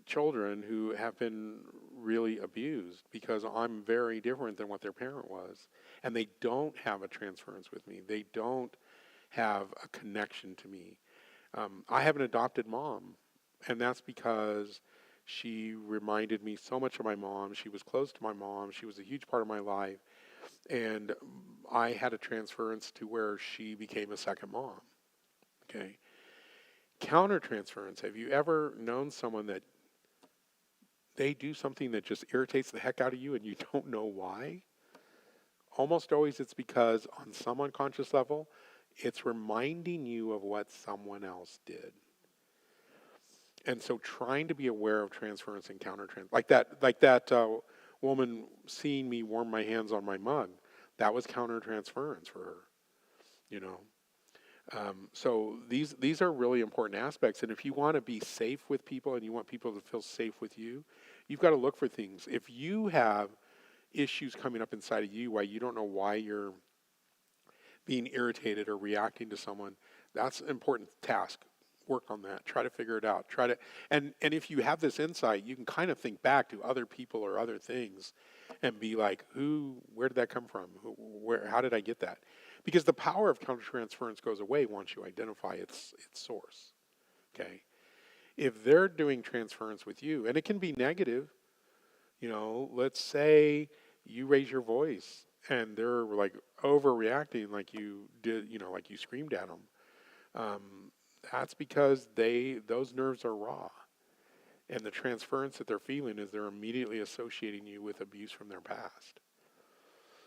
S1: children who have been really abused because I'm very different than what their parent was. And they don't have a transference with me. They don't have a connection to me. I have an adopted mom, and that's because she reminded me so much of my mom. She was close to my mom. She was a huge part of my life. And I had a transference to where she became a second mom. Okay. Countertransference. Have you ever known someone that they do something that just irritates the heck out of you and you don't know why? Almost always it's because on some unconscious level, it's reminding you of what someone else did. And so trying to be aware of transference and countertransference, like that woman seeing me warm my hands on my mug, that was countertransference for her, So these are really important aspects. And if you want to be safe with people and you want people to feel safe with you, you've got to look for things. If you have issues coming up inside of you why you don't know why you're being irritated or reacting to someone, that's an important task. Work on that. Try to figure it out. And if you have this insight, you can kind of think back to other people or other things and be like, where did that come from? How did I get that? Because the power of countertransference goes away once you identify its source. Okay? If they're doing transference with you, and it can be negative, let's say you raise your voice and they're like overreacting like you did, like you screamed at them. That's because those nerves are raw. And the transference that they're feeling is they're immediately associating you with abuse from their past.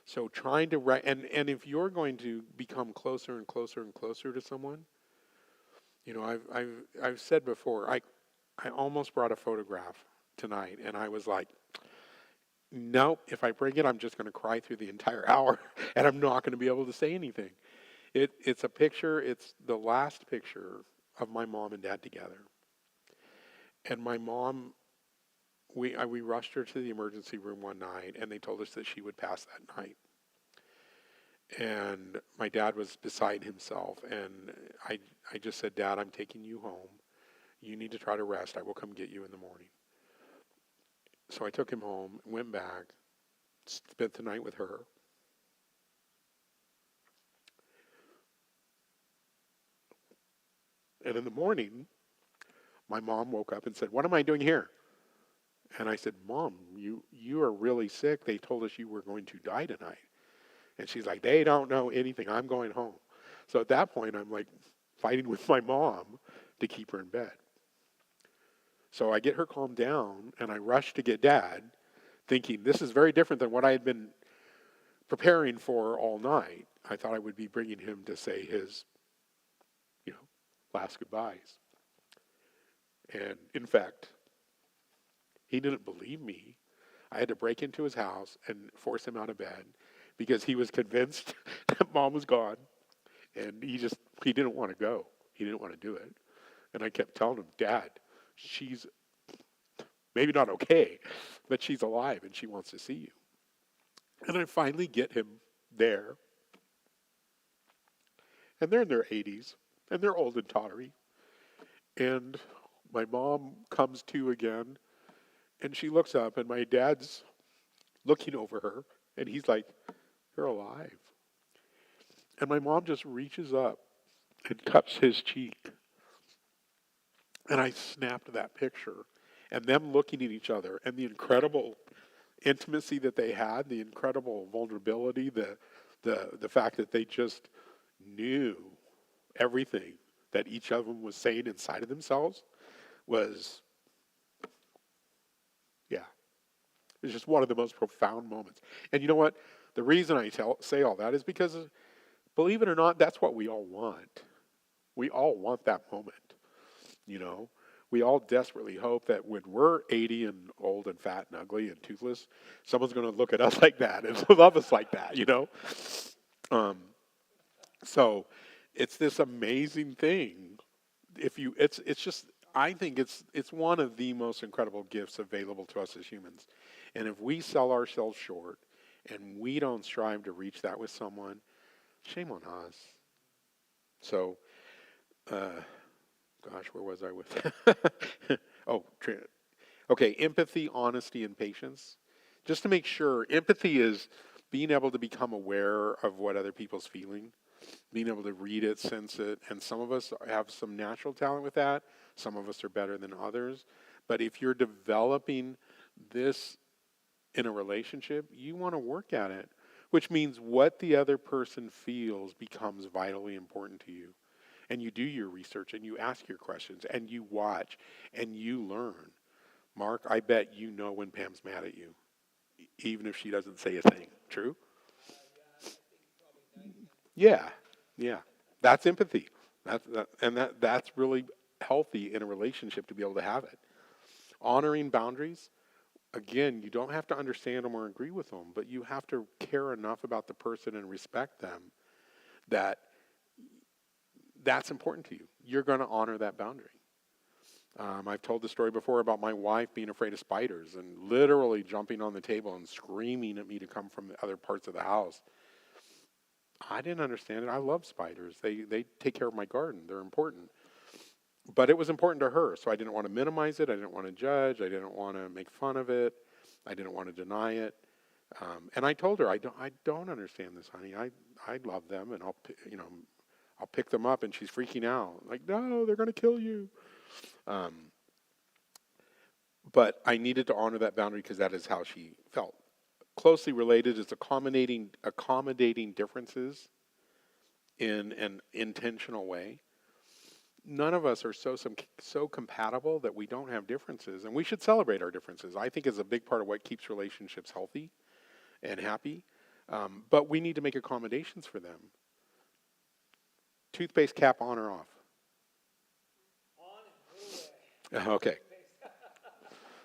S1: So trying to, and if you're going to become closer and closer and closer to someone, I've said before, I almost brought a photograph tonight and I was like, nope, if I bring it, I'm just going to cry through the entire hour and I'm not going to be able to say anything. It's a picture, it's the last picture of my mom and dad together. And my mom, we rushed her to the emergency room one night and they told us that she would pass that night. And my dad was beside himself and I just said, Dad, I'm taking you home. You need to try to rest. I will come get you in the morning. So I took him home, went back, spent the night with her. And in the morning, my mom woke up and said, what am I doing here? And I said, Mom, you are really sick. They told us you were going to die tonight. And she's like, they don't know anything. I'm going home. So at that point, I'm like fighting with my mom to keep her in bed. So I get her calmed down, and I rush to get Dad, thinking this is very different than what I had been preparing for all night. I thought I would be bringing him to say his, you know, last goodbyes. And in fact, he didn't believe me. I had to break into his house and force him out of bed because he was convinced that Mom was gone, and he didn't want to go. He didn't want to do it. And I kept telling him, Dad, she's maybe not okay, but she's alive and she wants to see you. And I finally get him there. And they're in their 80s, and they're old and tottery. And my mom comes to again, and she looks up, and my dad's looking over her, and he's like, you're alive. And my mom just reaches up and cups his cheek. And I snapped that picture. And them looking at each other, and the incredible intimacy that they had, the incredible vulnerability, the fact that they just knew everything that each of them was saying inside of themselves was, yeah, it was just one of the most profound moments. And you know what? The reason I say all that is because, believe it or not, that's what we all want. We all want that moment, you know? We all desperately hope that when we're 80 and old and fat and ugly and toothless, someone's going to look at us like that and love us like that, you know? So it's this amazing thing. It's just, I think it's one of the most incredible gifts available to us as humans. And if we sell ourselves short and we don't strive to reach that with someone, shame on us. So, gosh, where was I with? Oh, okay, empathy, honesty, and patience. Just to make sure, empathy is being able to become aware of what other people's feeling, being able to read it, sense it, and some of us have some natural talent with that. Some of us are better than others. But if you're developing this in a relationship, you want to work at it, which means what the other person feels becomes vitally important to you. And you do your research, and you ask your questions, and you watch, and you learn. Mark, I bet you know when Pam's mad at you, even if she doesn't say a thing. True? Yeah, yeah. That's empathy. That's really healthy in a relationship to be able to have it. Honoring boundaries. Again, you don't have to understand them or agree with them, but you have to care enough about the person and respect them that that's important to you. You're going to honor that boundary. I've told the story before about my wife being afraid of spiders and literally jumping on the table and screaming at me to come from the other parts of the house. I didn't understand it. I love spiders. They take care of my garden. They're important. But it was important to her, so I didn't want to minimize it. I didn't want to judge. I didn't want to make fun of it. I didn't want to deny it. And I told her, I don't understand this, honey. I love them, and I'll pick them up, and she's freaking out. Like, no, they're going to kill you. But I needed to honor that boundary because that is how she felt. Closely related is accommodating differences in an intentional way. None of us are so compatible that we don't have differences, and we should celebrate our differences. I think is a big part of what keeps relationships healthy and happy. But we need to make accommodations for them. Toothpaste cap on or off? On. Okay.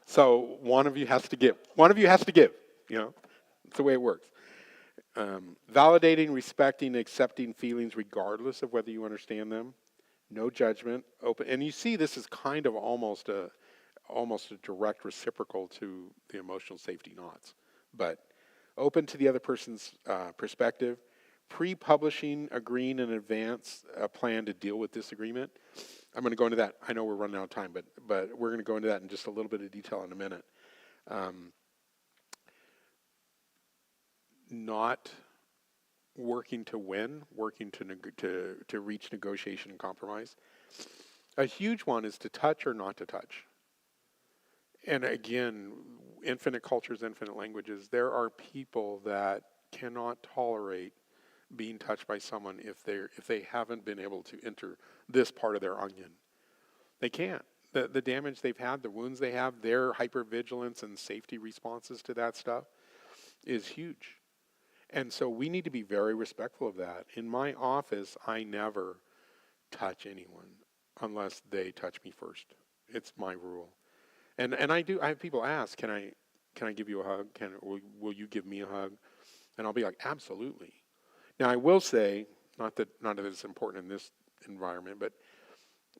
S1: So one of you has to give. One of you has to give. That's the way it works. Validating, respecting, accepting feelings regardless of whether you understand them. No judgment. Open. And you see this is kind of almost a direct reciprocal to the emotional safety knots. But open to the other person's perspective. Pre-publishing, agreeing in advance a plan to deal with disagreement. I'm going to go into that. I know we're running out of time, but we're going to go into that in just a little bit of detail in a minute. Not working to win, working to reach negotiation and compromise. A huge one is to touch or not to touch. And again, infinite cultures, infinite languages. There are people that cannot tolerate being touched by someone if they haven't been able to enter this part of their onion. They can't. the damage they've had, the wounds they have, their hypervigilance and safety responses to that stuff is huge. And so we need to be very respectful of that. In my office, I never touch anyone unless they touch me first. It's my rule. And I have people ask, can I give you a hug? Will you give me a hug? And I'll be like, absolutely. Now I will say, not that it's important in this environment, but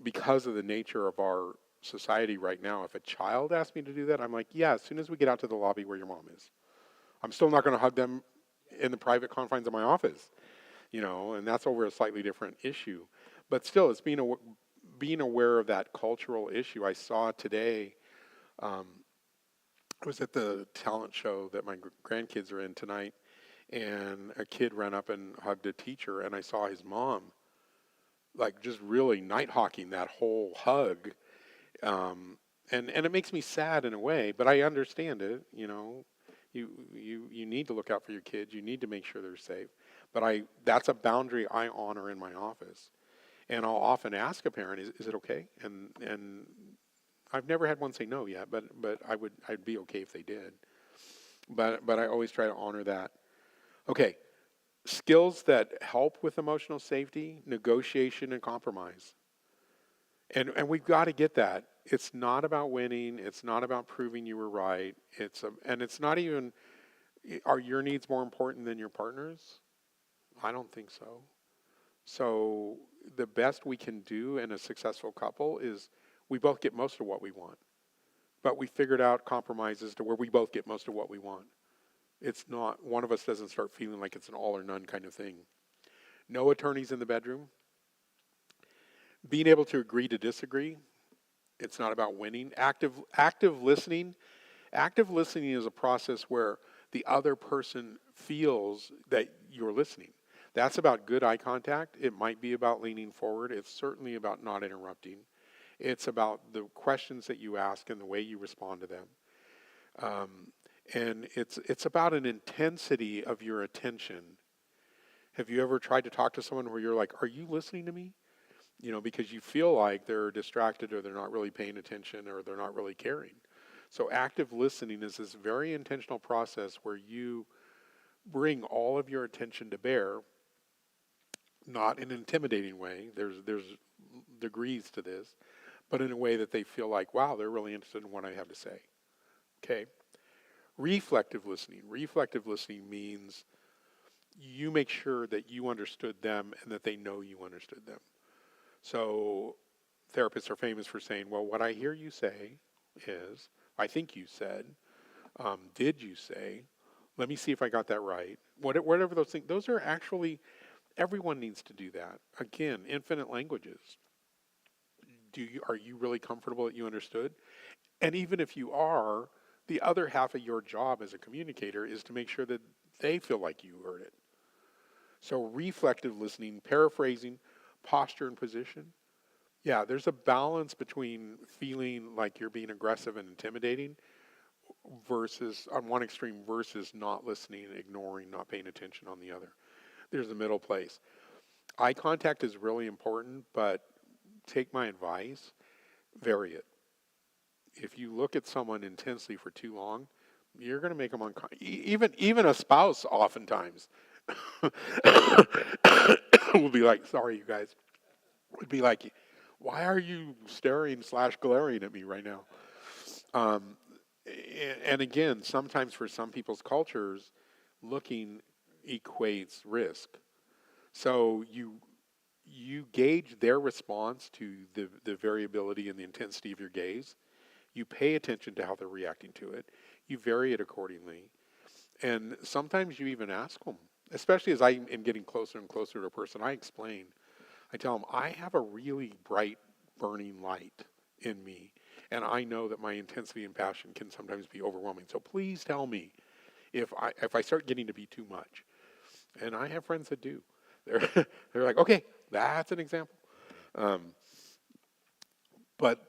S1: because of the nature of our society right now, if a child asks me to do that, I'm like, yeah, as soon as we get out to the lobby where your mom is. I'm still not going to hug them in the private confines of my office, and that's over a slightly different issue. But still, it's being aware of that cultural issue. I saw today, I was at the talent show that my grandkids are in tonight, and a kid ran up and hugged a teacher, and I saw his mom, like, just really night-hawking that whole hug. And it makes me sad in a way, but I understand it, You need to look out for your kids. You need to make sure they're safe. But that's a boundary I honor in my office. And I'll often ask a parent, is it okay? And I've never had one say no yet, but I'd be okay if they did. But I always try to honor that. Okay, skills that help with emotional safety, negotiation and compromise. And we've got to get that. It's not about winning. It's not about proving you were right. And it's not even, are your needs more important than your partner's? I don't think so. So the best we can do in a successful couple is we both get most of what we want. But we figured out compromises to where we both get most of what we want. It's not, one of us doesn't start feeling like it's an all or none kind of thing. No attorneys in the bedroom. Being able to agree to disagree. It's not about winning. Active listening. Active listening is a process where the other person feels that you're listening. That's about good eye contact. It might be about leaning forward. It's certainly about not interrupting. It's about the questions that you ask and the way you respond to them. And it's about an intensity of your attention. Have you ever tried to talk to someone where you're like, are you listening to me? Because you feel like they're distracted or they're not really paying attention or they're not really caring. So active listening is this very intentional process where you bring all of your attention to bear, not in an intimidating way. There's degrees to this, but in a way that they feel like, wow, they're really interested in what I have to say. Okay. Reflective listening. Reflective listening means you make sure that you understood them and that they know you understood them. So therapists are famous for saying, well, what I hear you say is, I think you said, did you say, let me see if I got that right. Whatever those things, those are actually, everyone needs to do that. Again, infinite languages. Are you really comfortable that you understood? And even if you are, the other half of your job as a communicator is to make sure that they feel like you heard it. So reflective listening, paraphrasing, posture and position. Yeah, there's a balance between feeling like you're being aggressive and intimidating versus, on one extreme, versus not listening, ignoring, not paying attention on the other. There's a middle place. Eye contact is really important, but take my advice, vary it. If you look at someone intensely for too long, you're going to make them uncomfortable. Even a spouse oftentimes will be like, sorry, you guys, would be like, why are you staring/glaring at me right now? And again, sometimes for some people's cultures, looking equates risk. So you gauge their response to the variability and the intensity of your gaze. You pay attention to how they're reacting to it. You vary it accordingly. And sometimes you even ask them, especially as I am getting closer and closer to a person, I explain. I tell them, I have a really bright, burning light in me. And I know that my intensity and passion can sometimes be overwhelming. So please tell me if I start getting to be too much. And I have friends that do. They're like, okay, that's an example. But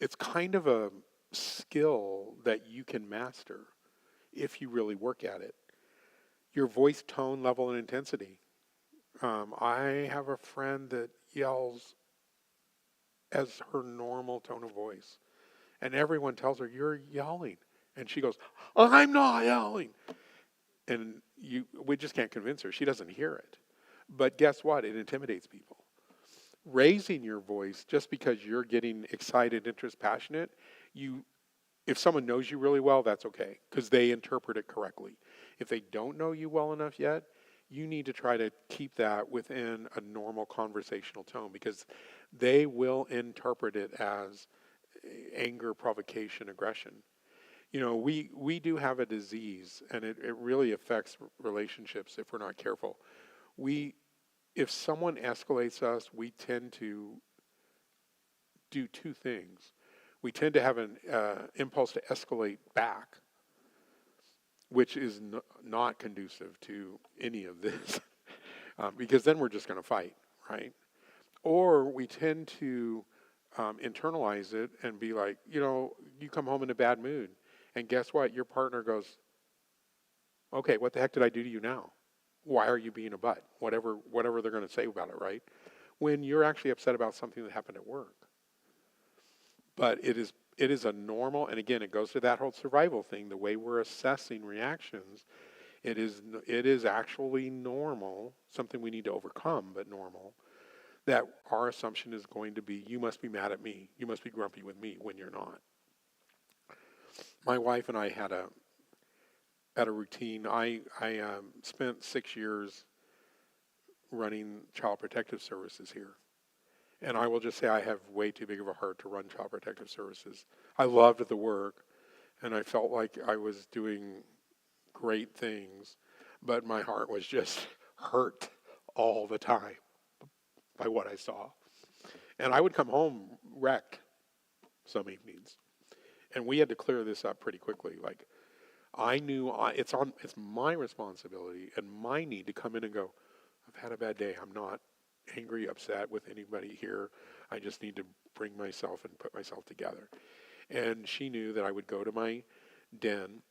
S1: it's kind of a skill that you can master if you really work at it. Your voice tone, level, and intensity. I have a friend that yells as her normal tone of voice. And everyone tells her, "You're yelling." And she goes, "I'm not yelling." And we just can't convince her. She doesn't hear it. But guess what? It intimidates people. Raising your voice just because you're getting excited, interest, passionate, if someone knows you really well, that's okay because they interpret it correctly. If they don't know you well enough yet, you need to try to keep that within a normal conversational tone because they will interpret it as anger, provocation, aggression. We do have a disease, and it really affects relationships if we're not careful. We, if someone escalates us, we tend to do two things. We tend to have an impulse to escalate back, which is not conducive to any of this, because then we're just going to fight, right? Or we tend to internalize it and be like, you come home in a bad mood, and guess what? Your partner goes, "Okay, what the heck did I do to you now? Why are you being a butt?" Whatever they're going to say about it, right? When you're actually upset about something that happened at work. But it is a normal, and again, it goes to that whole survival thing. The way we're assessing reactions, it is actually normal, something we need to overcome, but normal. That our assumption is going to be, you must be mad at me, you must be grumpy with me, when you're not. My wife and I had a routine. I spent 6 years running Child Protective Services here. And I will just say I have way too big of a heart to run Child Protective Services. I loved the work, and I felt like I was doing great things, but my heart was just hurt all the time by what I saw. And I would come home wrecked some evenings. And we had to clear this up pretty quickly. Like, I knew it's my responsibility and my need to come in and go, "I've had a bad day. I'm not angry, upset with anybody here. I just need to bring myself and put myself together." And she knew that I would go to my den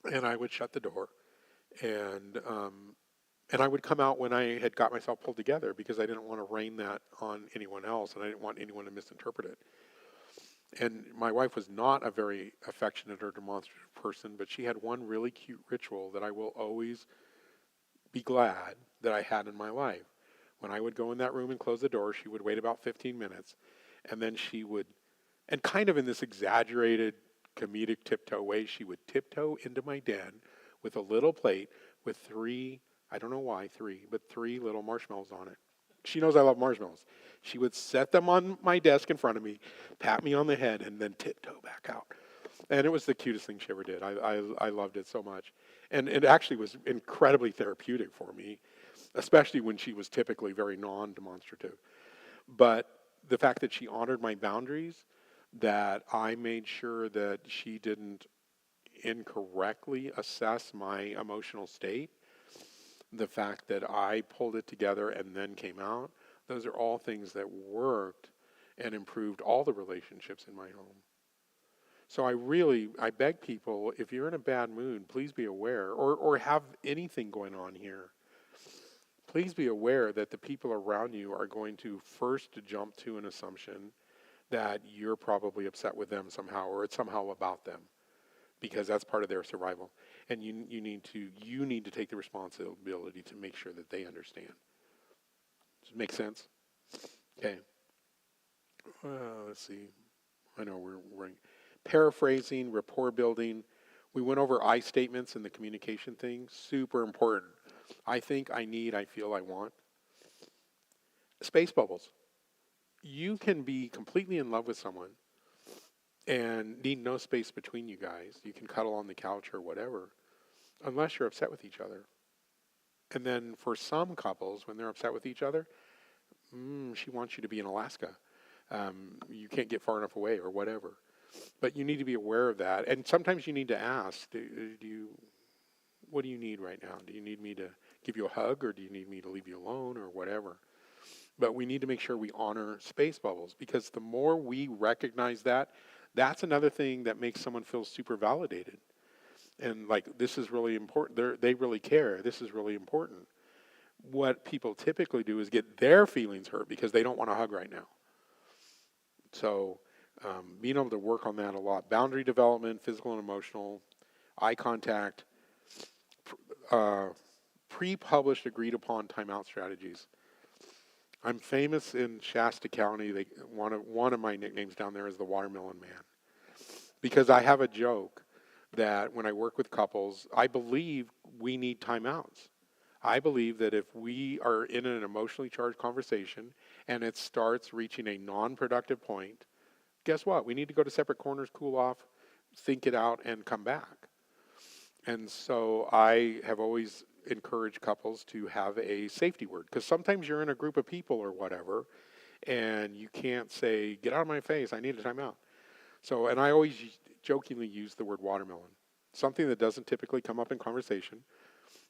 S1: and I would shut the door, and I would come out when I had got myself pulled together because I didn't want to rain that on anyone else, and I didn't want anyone to misinterpret it. And my wife was not a very affectionate or demonstrative person, but she had one really cute ritual that I will always be glad that I had in my life. When I would go in that room and close the door, she would wait about 15 minutes, and then she would, and kind of in this exaggerated comedic tiptoe way, she would tiptoe into my den with a little plate with I don't know why but 3 little marshmallows on it. She knows I love marshmallows. She would set them on my desk in front of me, pat me on the head, and then tiptoe back out. And it was the cutest thing she ever did. I loved it so much. And it actually was incredibly therapeutic for me, especially when she was typically very non-demonstrative. But the fact that she honored my boundaries, that I made sure that she didn't incorrectly assess my emotional state, the fact that I pulled it together and then came out, those are all things that worked and improved all the relationships in my home. So I beg people, if you're in a bad mood, please be aware, or have anything going on here. Please be aware that the people around you are going to first jump to an assumption that you're probably upset with them somehow, or it's somehow about them, because that's part of their survival. And you need to take the responsibility to make sure that they understand. Does it make sense? Okay. Let's see. I know we're paraphrasing, rapport building. We went over I statements and the communication thing. Super important. I think, I need, I feel, I want. Space bubbles. You can be completely in love with someone and need no space between you guys. You can cuddle on the couch or whatever, unless you're upset with each other. And then for some couples, when they're upset with each other, she wants you to be in Alaska. You can't get far enough away or whatever. But you need to be aware of that. And sometimes you need to ask, what do you need right now? Do you need me to give you a hug, or do you need me to leave you alone, or whatever? But we need to make sure we honor space bubbles, because the more we recognize that, that's another thing that makes someone feel super validated. And like, this is really important. They really care. This is really important. What people typically do is get their feelings hurt because they don't want to hug right now. So being able to work on that a lot. Boundary development, physical and emotional, eye contact, uh, pre-published agreed upon timeout strategies. I'm famous in Shasta County. One of my nicknames down there is the Watermelon Man, because I have a joke that when I work with couples, I believe we need timeouts. I believe that if we are in an emotionally charged conversation and it starts reaching a non-productive point, guess what? We need to go to separate corners, cool off, think it out, and come back. And so I have always encouraged couples to have a safety word, because sometimes you're in a group of people or whatever, and you can't say, "Get out of my face, I need a timeout." So, and I always jokingly use the word watermelon, something that doesn't typically come up in conversation.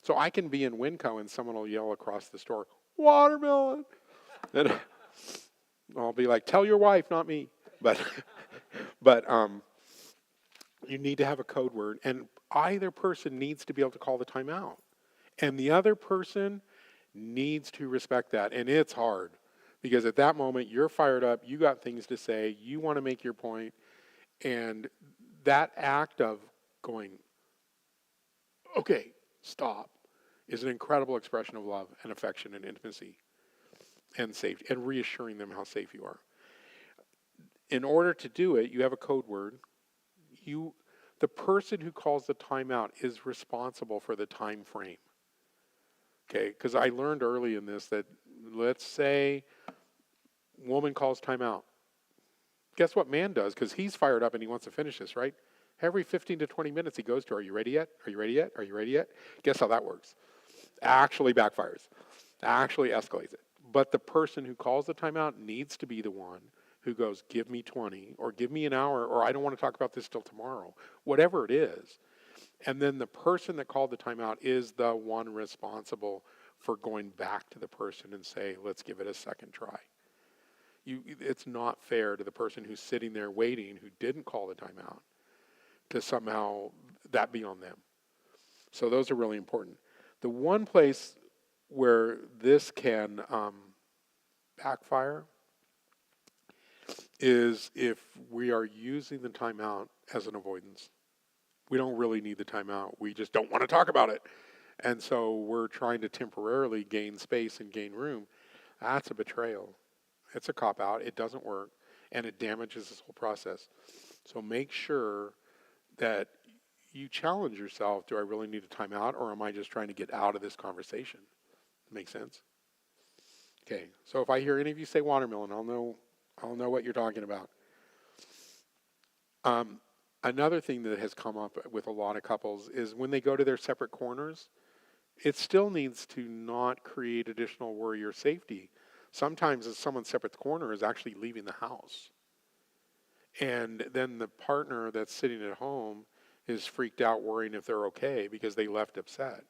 S1: So I can be in Winco and someone will yell across the store, "Watermelon!" And I'll be like, "Tell your wife, not me." But, but you need to have a code word, and either person needs to be able to call the timeout, and the other person needs to respect that. And it's hard, because at that moment you're fired up, you got things to say, you want to make your point, and that act of going, "Okay, stop," is an incredible expression of love and affection and intimacy and safety, and reassuring them how safe you are. In order to do it, you have a code word. The person who calls the timeout is responsible for the time frame. Okay, because I learned early in this that, let's say woman calls timeout. Guess what man does? Because he's fired up and he wants to finish this, right? Every 15 to 20 minutes he goes to, "Are you ready yet? Are you ready yet? Are you ready yet?" Guess how that works? Actually backfires. Actually escalates it. But the person who calls the timeout needs to be the one who goes, "Give me 20, or give me an hour, or I don't want to talk about this till tomorrow," whatever it is. And then the person that called the timeout is the one responsible for going back to the person and say, "Let's give it a second try." It's not fair to the person who's sitting there waiting, who didn't call the timeout, to somehow that be on them. So those are really important. The one place where this can backfire is if we are using the timeout as an avoidance. We don't really need the timeout. We just don't want to talk about it. And so we're trying to temporarily gain space and gain room. That's a betrayal. It's a cop-out. It doesn't work. And it damages this whole process. So make sure that you challenge yourself. Do I really need a timeout, or am I just trying to get out of this conversation? Make sense? Okay. So if I hear any of you say watermelon, I'll know what you're talking about. Another thing that has come up with a lot of couples is when they go to their separate corners, it still needs to not create additional worry or safety. Sometimes someone's separate corner is actually leaving the house. And then the partner that's sitting at home is freaked out, worrying if they're okay because they left upset.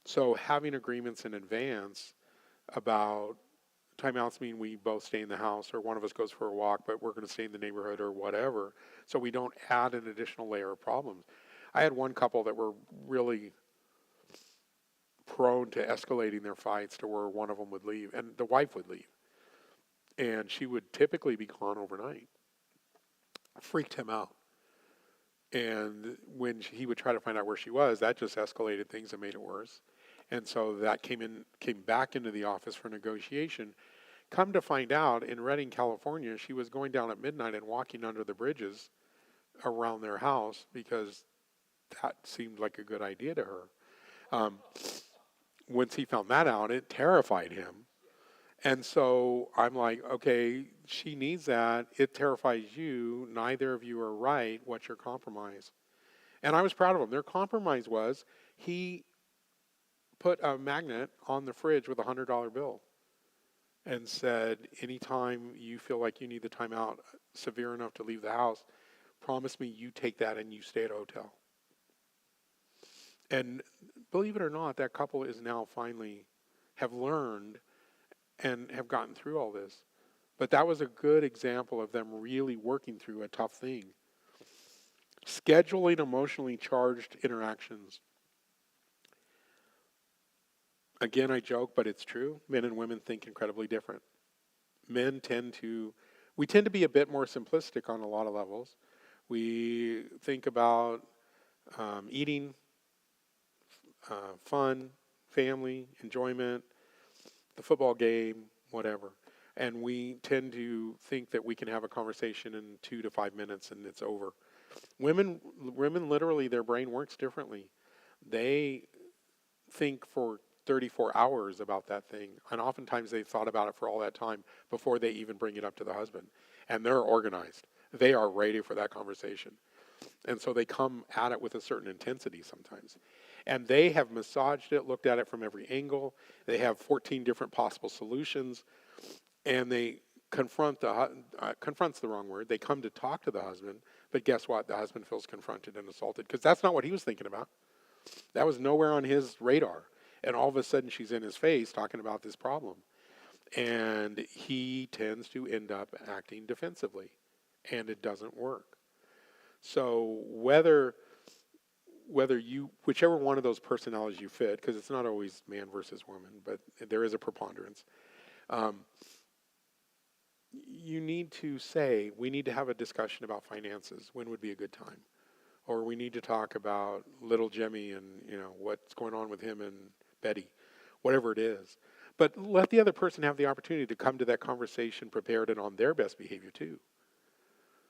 S1: So having agreements in advance about timeouts mean we both stay in the house, or one of us goes for a walk, but we're going to stay in the neighborhood or whatever, so we don't add an additional layer of problems. I had one couple that were really prone to escalating their fights to where one of them would leave, and the wife would leave. And she would typically be gone overnight. Freaked him out. And when he would try to find out where she was, that just escalated things and made it worse. And so that came back into the office for negotiation. Come to find out, in Redding, California, she was going down at midnight and walking under the bridges around their house because that seemed like a good idea to her. Once he found that out, it terrified him. And so I'm like, okay, she needs that. It terrifies you. Neither of you are right. What's your compromise? And I was proud of him. Their compromise was he put a magnet on the fridge with a $100 bill and said, anytime you feel like you need the timeout severe enough to leave the house, promise me you take that and you stay at a hotel. And believe it or not, that couple is now finally have learned and have gotten through all this. But that was a good example of them really working through a tough thing. Scheduling emotionally charged interactions. Again, I joke, but it's true. Men and women think incredibly different. Men tend to, We tend to be a bit more simplistic on a lot of levels. We think about eating, fun, family, enjoyment, the football game, whatever. And we tend to think that we can have a conversation in 2 to 5 minutes and it's over. Women literally, their brain works differently. They think for 34 hours about that thing, and oftentimes they've thought about it for all that time before they even bring it up to the husband. And they're organized. They are ready for that conversation. And so they come at it with a certain intensity sometimes. And they have massaged it, looked at it from every angle. They have 14 different possible solutions. And they confront's the wrong word. They come to talk to the husband. But guess what? The husband feels confronted and assaulted because that's not what he was thinking about. That was nowhere on his radar. And all of a sudden she's in his face talking about this problem. And he tends to end up acting defensively. And it doesn't work. So whichever one of those personalities you fit, because it's not always man versus woman, but there is a preponderance, you need to say, we need to have a discussion about finances. When would be a good time? Or we need to talk about little Jimmy and, what's going on with him and Betty, whatever it is. But let the other person have the opportunity to come to that conversation prepared and on their best behavior too.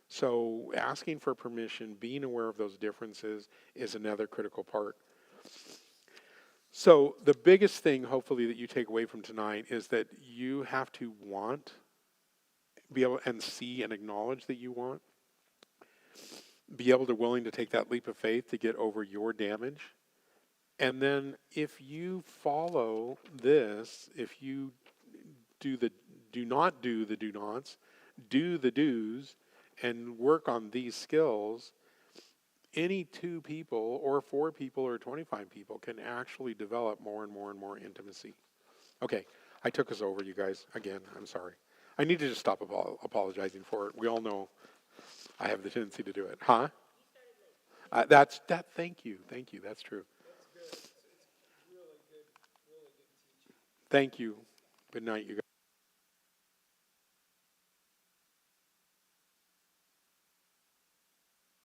S1: So asking for permission, being aware of those differences is another critical part. So the biggest thing, hopefully, that you take away from tonight is that you have to be able and see and acknowledge that you want, be able to willing to take that leap of faith to get over your damage. And then if you follow this, if you do not do the do nots, do the do's, and work on these skills, any 2 people or 4 people or 25 people can actually develop more and more and more intimacy. Okay, I took us over, you guys. Again, I'm sorry. I need to just stop apologizing for it. We all know I have the tendency to do it. Huh? Thank you. That's true.
S2: That's good. It's really good teaching.
S1: Thank you. Good night, you guys.